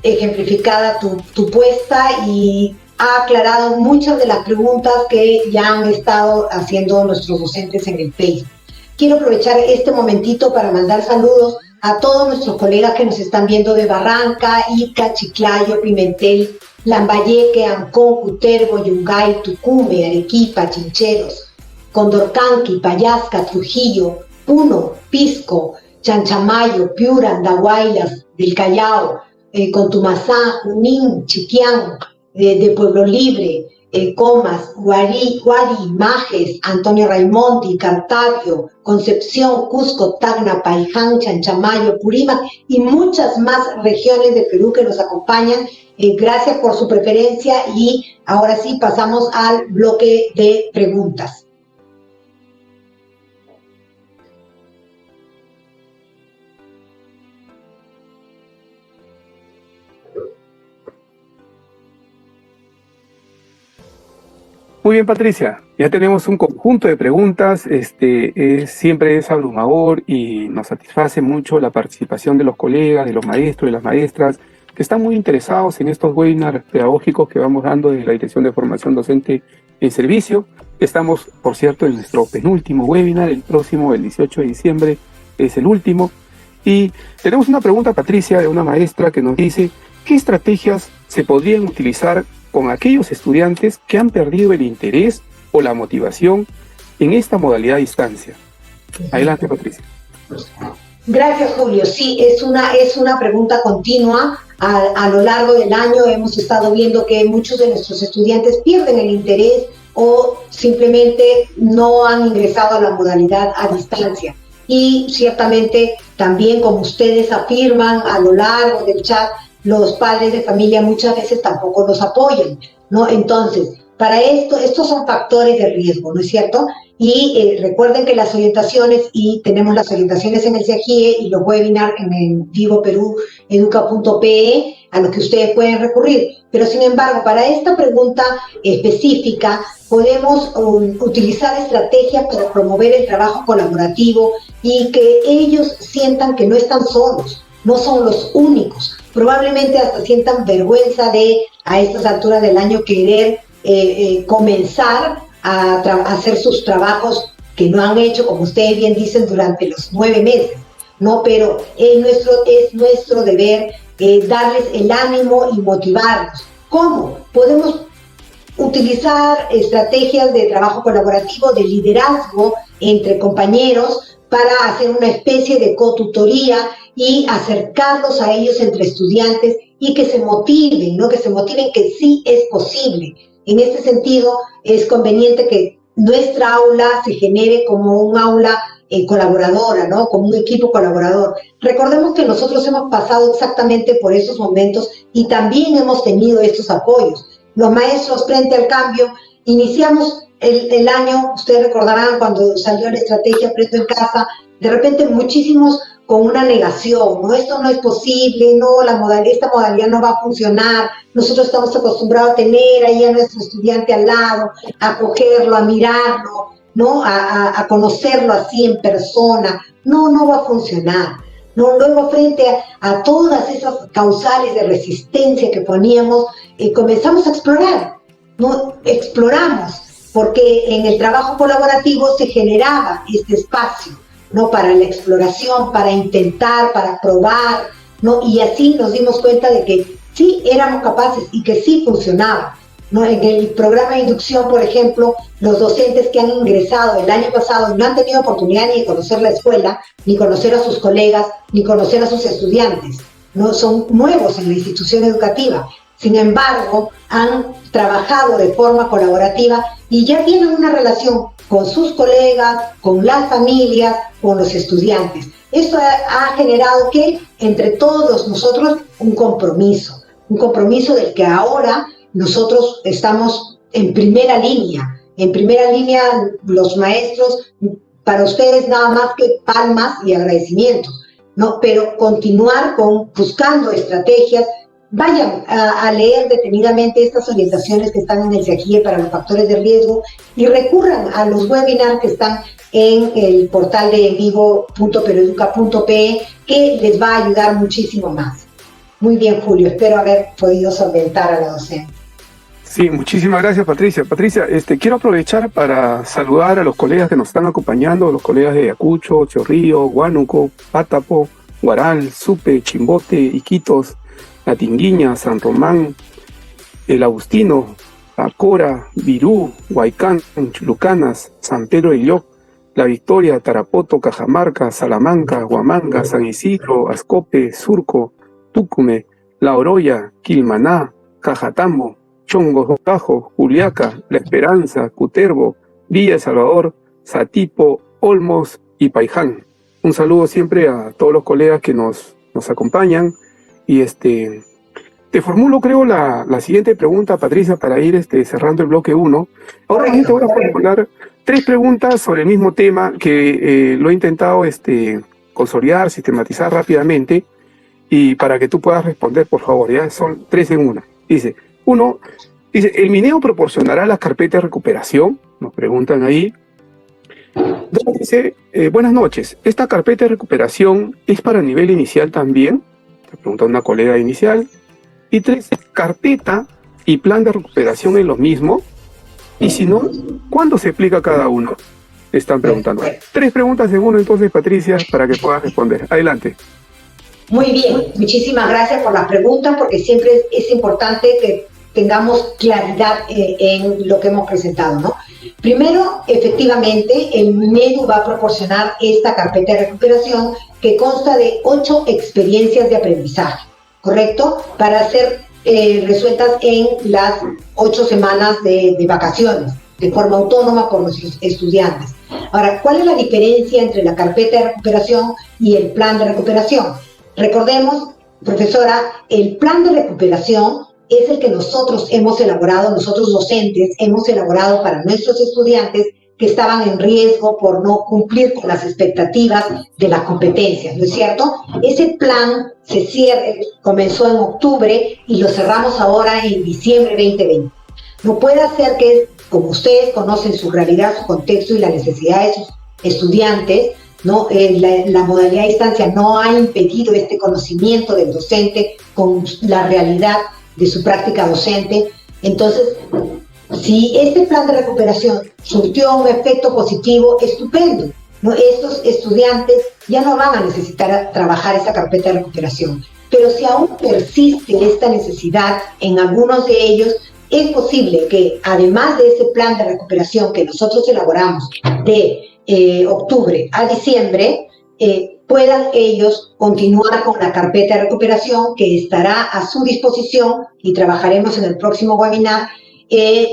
ejemplificada tu puesta y ha aclarado muchas de las preguntas que ya han estado haciendo nuestros docentes en el Facebook. Quiero aprovechar este momentito para mandar saludos a todos nuestros colegas que nos están viendo de Barranca, Ica, Chiclayo, Pimentel, Lambayeque, Ancón, Cutervo, Yungay, Tucumbe, Arequipa, Chincheros, Condorcanqui, Payasca, Trujillo, Puno, Pisco, Chanchamayo, Piura, Andahuaylas, del Callao, Contumazá, Junín, Chiquián, de Pueblo Libre, Comas, Guari, Majes, Antonio Raimondi, Cartavio, Concepción, Cusco, Tacna, Paiján, Chanchamayo, Purímac y muchas más regiones del Perú que nos acompañan. Gracias por su preferencia y ahora sí pasamos al bloque de preguntas. Muy bien, Patricia. Ya tenemos un conjunto de preguntas, siempre es abrumador y nos satisface mucho la participación de los colegas, de los maestros y las maestras, que están muy interesados en estos webinars pedagógicos que vamos dando desde la Dirección de Formación Docente en Servicio. Estamos, por cierto, en nuestro penúltimo webinar, el próximo, el 18 de diciembre, es el último. Y tenemos una pregunta, Patricia, de una maestra que nos dice, ¿qué estrategias se podrían utilizar con aquellos estudiantes que han perdido el interés o la motivación en esta modalidad a distancia? Adelante, Patricia. Gracias, Julio. Sí, es una pregunta continua. A lo largo del año hemos estado viendo que muchos de nuestros estudiantes pierden el interés o simplemente no han ingresado a la modalidad a distancia. Y ciertamente también, como ustedes afirman a lo largo del chat, los padres de familia muchas veces tampoco nos apoyan, ¿no? Entonces, para estos son factores de riesgo, ¿no es cierto? Y recuerden que las orientaciones, y tenemos las orientaciones en el CIAGIE y los webinars en el Vivo Perú Educa.pe, a los que ustedes pueden recurrir. Pero sin embargo, para esta pregunta específica, podemos utilizar estrategias para promover el trabajo colaborativo y que ellos sientan que no están solos, no son los únicos. Probablemente hasta sientan vergüenza de, a estas alturas del año, querer comenzar a hacer sus trabajos que no han hecho, como ustedes bien dicen, durante los 9 meses, ¿no? Pero es nuestro deber darles el ánimo y motivarlos. ¿Cómo? Podemos utilizar estrategias de trabajo colaborativo, de liderazgo entre compañeros para hacer una especie de cotutoría y acercarlos a ellos entre estudiantes y que se motiven, ¿no? Que se motiven que sí es posible. En este sentido, es conveniente que nuestra aula se genere como un aula colaboradora, ¿no? Como un equipo colaborador. Recordemos que nosotros hemos pasado exactamente por esos momentos y también hemos tenido estos apoyos. Los maestros, frente al cambio, iniciamos el año, ustedes recordarán cuando salió la estrategia Aprendo en Casa, de repente muchísimos con una negación, ¿no? Esto no es posible, no, esta modalidad no va a funcionar, nosotros estamos acostumbrados a tener ahí a nuestro estudiante al lado, a acogerlo, a mirarlo, ¿no? A conocerlo así en persona, no va a funcionar. ¿No? Luego, frente a todas esas causales de resistencia que poníamos, comenzamos a explorar, ¿no? Exploramos, porque en el trabajo colaborativo se generaba este espacio, ¿no? Para la exploración, para intentar, para probar, ¿no? Y así nos dimos cuenta de que sí éramos capaces y que sí funcionaba, ¿no? En el programa de inducción, por ejemplo, los docentes que han ingresado el año pasado no han tenido oportunidad ni de conocer la escuela, ni conocer a sus colegas, ni conocer a sus estudiantes, ¿no? Son nuevos en la institución educativa. Sin embargo, han trabajado de forma colaborativa y ya tienen una relación con sus colegas, con las familias, con los estudiantes. Esto ha generado que entre todos nosotros un compromiso del que ahora nosotros estamos en primera línea los maestros, para ustedes nada más que palmas y agradecimientos, ¿no? Pero continuar buscando estrategias. Vayan a leer detenidamente estas orientaciones que están en el CIAGIE para los factores de riesgo y recurran a los webinars que están en el portal de vivo.perueduca.pe, que les va a ayudar muchísimo más. Muy bien, Julio, espero haber podido solventar a la docente. Sí, muchísimas gracias, Patricia. Patricia, quiero aprovechar para saludar a los colegas que nos están acompañando, los colegas de Ayacucho, Chorrillo, Huánuco, Pátapo, Huaral, Supe, Chimbote, Iquitos, La Tinguiña, San Román, El Agustino, Acora, Virú, Huaycán, Chulucanas, San Pedro de Lloc, La Victoria, Tarapoto, Cajamarca, Salamanca, Huamanga, San Isidro, Ascope, Surco, Túcume, La Oroya, Quilmaná, Cajatambo, Chongos, Bajo, Juliaca, La Esperanza, Cutervo, Villa El Salvador, Satipo, Olmos y Paiján. Un saludo siempre a todos los colegas que nos acompañan. Y te formulo, creo, la siguiente pregunta, Patricia, para ir cerrando el bloque 1. Ahora te voy a formular 3 preguntas sobre el mismo tema que lo he intentado consolidar, sistematizar rápidamente, y para que tú puedas responder, por favor, ya son 3 en 1. Dice, ¿el MINEO proporcionará las carpetas de recuperación? Nos preguntan ahí. Dos dice, buenas noches, ¿esta carpeta de recuperación es para nivel inicial también? Te pregunta una colega inicial. Y 3, ¿carpeta y plan de recuperación es lo mismo? Y si no, ¿cuándo se aplica cada uno? Están preguntando. 3 preguntas en uno, entonces, Patricia, para que puedas responder. Adelante. Muy bien, muchísimas gracias por las preguntas, porque siempre es importante que tengamos claridad en lo que hemos presentado, ¿no? Primero, efectivamente, el Minedu va a proporcionar esta carpeta de recuperación que consta de 8 experiencias de aprendizaje, ¿correcto? Para ser resueltas en las 8 semanas de vacaciones, de forma autónoma por los estudiantes. Ahora, ¿cuál es la diferencia entre la carpeta de recuperación y el plan de recuperación? Recordemos, profesora, el plan de recuperación es el que nosotros hemos elaborado, nosotros docentes hemos elaborado para nuestros estudiantes que estaban en riesgo por no cumplir con las expectativas de las competencias, ¿no es cierto? Ese plan comenzó en octubre y lo cerramos ahora en diciembre 2020. No puede ser que, como ustedes conocen su realidad, su contexto y la necesidad de sus estudiantes, ¿no? La modalidad de distancia no ha impedido este conocimiento del docente con la realidad de su práctica docente. Entonces, si este plan de recuperación surtió un efecto positivo, estupendo, ¿no? Estos estudiantes ya no van a necesitar trabajar esa carpeta de recuperación. Pero si aún persiste esta necesidad en algunos de ellos, es posible que, además de ese plan de recuperación que nosotros elaboramos de octubre a diciembre, puedan ellos continuar con la carpeta de recuperación que estará a su disposición y trabajaremos en el próximo webinar en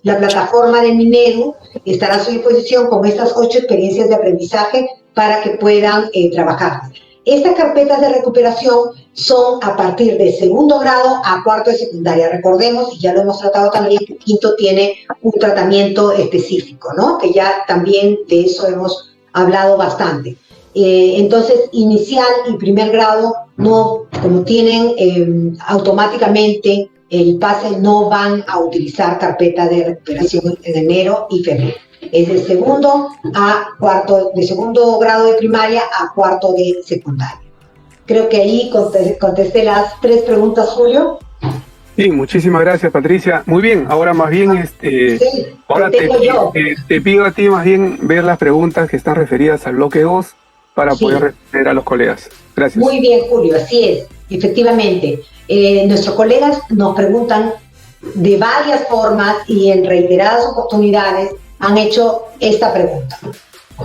la plataforma de Minedu. Estará a su disposición con estas 8 experiencias de aprendizaje para que puedan trabajar. Estas carpetas de recuperación son a partir de segundo grado a cuarto de secundaria. Recordemos, y ya lo hemos tratado también, que quinto tiene un tratamiento específico, ¿no? Que ya también de eso hemos hablado bastante. Entonces, inicial y primer grado, no, como tienen automáticamente el pase, no van a utilizar carpeta de recuperación en enero y febrero. Es de segundo a cuarto, de segundo grado de primaria a cuarto de secundaria. Creo que ahí contesté las 3 preguntas, Julio. Sí, muchísimas gracias, Patricia. Muy bien, ahora más bien, Sí, ahora te pido a ti más bien ver las preguntas que están referidas al bloque 2 para poder responder a los colegas. Gracias. Muy bien, Julio, así es, efectivamente. Nuestros colegas nos preguntan de varias formas y en reiteradas oportunidades han hecho esta pregunta.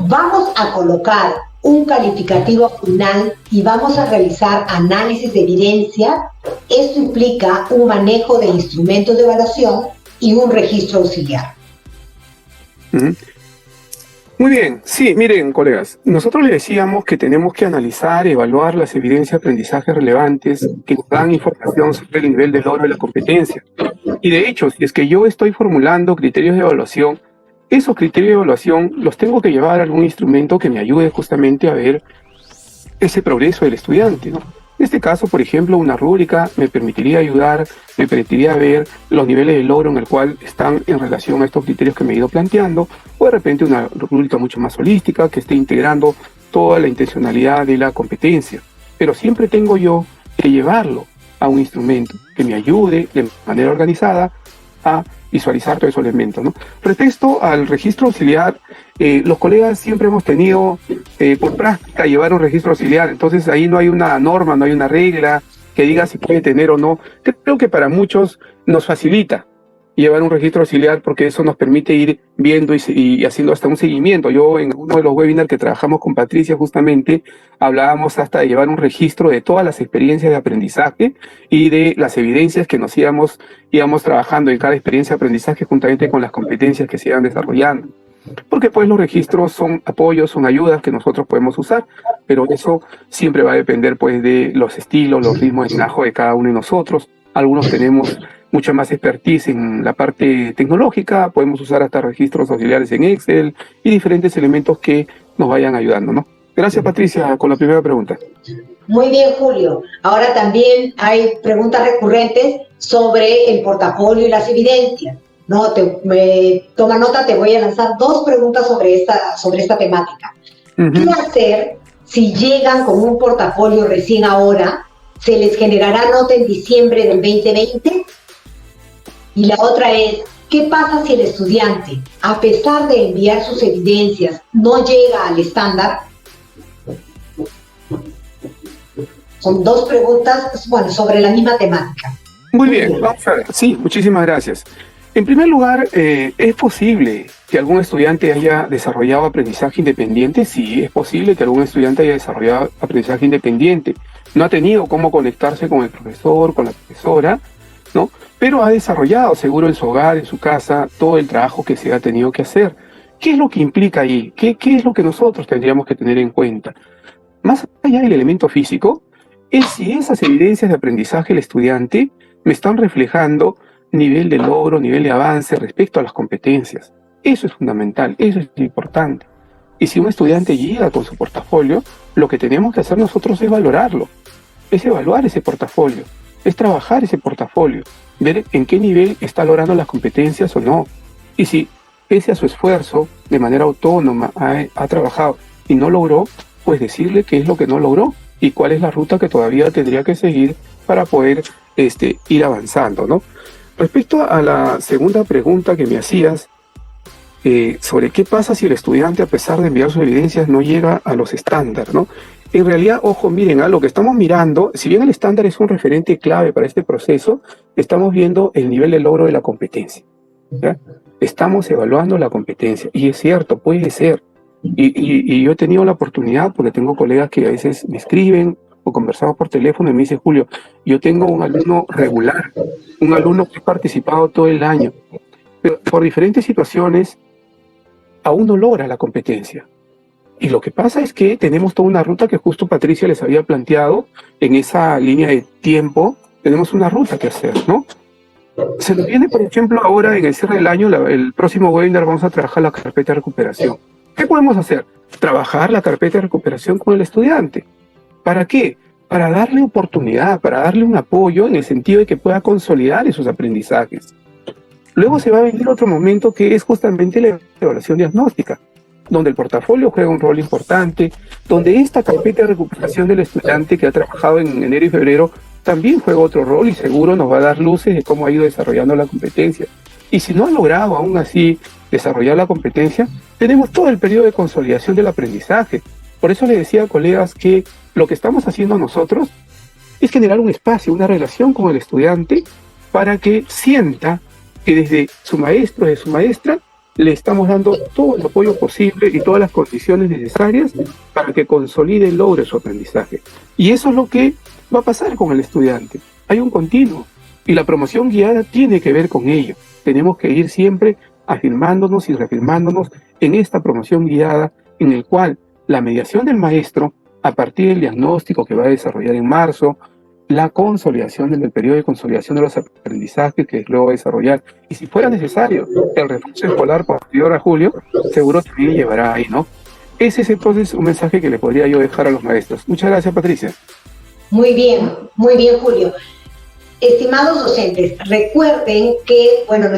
Vamos a colocar un calificativo final y vamos a realizar análisis de evidencia. Esto implica un manejo de instrumentos de evaluación y un registro auxiliar. Muy bien, sí, miren, colegas, nosotros les decíamos que tenemos que analizar, evaluar las evidencias de aprendizaje relevantes que nos dan información sobre el nivel de logro de la competencia. Y de hecho, si es que yo estoy formulando criterios de evaluación, esos criterios de evaluación los tengo que llevar a algún instrumento que me ayude justamente a ver ese progreso del estudiante, ¿no? En este caso, por ejemplo, una rúbrica me permitiría ver los niveles de logro en el cual están en relación a estos criterios que me he ido planteando, o de repente una rúbrica mucho más holística que esté integrando toda la intencionalidad de la competencia. Pero siempre tengo yo que llevarlo a un instrumento que me ayude de manera organizada a visualizar todos esos elementos, ¿no? Respecto al registro auxiliar, los colegas siempre hemos tenido por práctica llevar un registro auxiliar, entonces ahí no hay una norma, no hay una regla que diga si puede tener o no. Creo que para muchos nos facilita llevar un registro auxiliar porque eso nos permite ir viendo y haciendo hasta un seguimiento. Yo en uno de los webinars que trabajamos con Patricia justamente hablábamos hasta de llevar un registro de todas las experiencias de aprendizaje y de las evidencias que nos íbamos trabajando en cada experiencia de aprendizaje juntamente con las competencias que se iban desarrollando. Porque pues los registros son apoyos, son ayudas que nosotros podemos usar, pero eso siempre va a depender pues de los estilos, los ritmos de trabajo de cada uno de nosotros. Algunos tenemos mucha más expertise en la parte tecnológica, podemos usar hasta registros auxiliares en Excel y diferentes elementos que nos vayan ayudando, ¿no? Gracias, Patricia, con la primera pregunta. Muy bien, Julio. Ahora también hay preguntas recurrentes sobre el portafolio y las evidencias. No, toma nota, te voy a lanzar dos preguntas sobre esta temática. ¿Qué hacer si llegan con un portafolio recién ahora? ¿Se les generará nota en diciembre del 2020? Y la otra es, ¿qué pasa si el estudiante, a pesar de enviar sus evidencias, no llega al estándar? Son dos preguntas, bueno, sobre la misma temática. Muy bien, vamos a ver. Sí, muchísimas gracias. En primer lugar, ¿es posible que algún estudiante haya desarrollado aprendizaje independiente? Sí, es posible que algún estudiante haya desarrollado aprendizaje independiente. No ha tenido cómo conectarse con el profesor, con la profesora, ¿no? Pero ha desarrollado seguro en su hogar, en su casa, todo el trabajo que se ha tenido que hacer. ¿Qué es lo que implica ahí? ¿Qué es lo que nosotros tendríamos que tener en cuenta? Más allá del elemento físico, es si esas evidencias de aprendizaje del estudiante me están reflejando nivel de logro, nivel de avance respecto a las competencias. Eso es fundamental, eso es importante. Y si un estudiante llega con su portafolio, lo que tenemos que hacer nosotros es valorarlo, es evaluar ese portafolio, es trabajar ese portafolio, ver en qué nivel está logrando las competencias o no. Y si, pese a su esfuerzo, de manera autónoma, ha trabajado y no logró, pues decirle qué es lo que no logró y cuál es la ruta que todavía tendría que seguir para poder ir avanzando, ¿no? Respecto a la segunda pregunta que me hacías, sobre qué pasa si el estudiante, a pesar de enviar sus evidencias, no llega a los estándares, ¿no? En realidad, ojo, miren, lo que estamos mirando, si bien el estándar es un referente clave para este proceso, estamos viendo el nivel de logro de la competencia, ¿ya? Estamos evaluando la competencia, y es cierto, puede ser. Y yo he tenido la oportunidad, porque tengo colegas que a veces me escriben o conversamos por teléfono y me dice, Julio, yo tengo un alumno regular, un alumno que ha participado todo el año, pero por diferentes situaciones aún no logra la competencia. Y lo que pasa es que tenemos toda una ruta que justo Patricia les había planteado en esa línea de tiempo, tenemos una ruta que hacer, ¿no? Se nos viene, por ejemplo, ahora en el cierre del año, el próximo webinar vamos a trabajar la carpeta de recuperación. ¿Qué podemos hacer? Trabajar la carpeta de recuperación con el estudiante. ¿Para qué? Para darle oportunidad, para darle un apoyo en el sentido de que pueda consolidar esos aprendizajes. Luego se va a venir otro momento que es justamente la evaluación diagnóstica, donde el portafolio juega un rol importante, donde esta carpeta de recuperación del estudiante que ha trabajado en enero y febrero también juega otro rol y seguro nos va a dar luces de cómo ha ido desarrollando la competencia. Y si no ha logrado aún así desarrollar la competencia, tenemos todo el periodo de consolidación del aprendizaje. Por eso le decía a colegas que lo que estamos haciendo nosotros es generar un espacio, una relación con el estudiante para que sienta que desde su maestro, desde su maestra, le estamos dando todo el apoyo posible y todas las condiciones necesarias para que consolide y logre su aprendizaje. Y eso es lo que va a pasar con el estudiante. Hay un continuo y la promoción guiada tiene que ver con ello. Tenemos que ir siempre afirmándonos y reafirmándonos en esta promoción guiada en el cual la mediación del maestro, a partir del diagnóstico que va a desarrollar en marzo, la consolidación en el periodo de consolidación de los aprendizajes que luego va a desarrollar, y si fuera necesario el refuerzo escolar posterior a julio, seguro también llevará ahí, ¿no? Ese es entonces un mensaje que le podría yo dejar a los maestros. Muchas gracias, Patricia. Muy bien, Julio. Estimados docentes, recuerden que, bueno,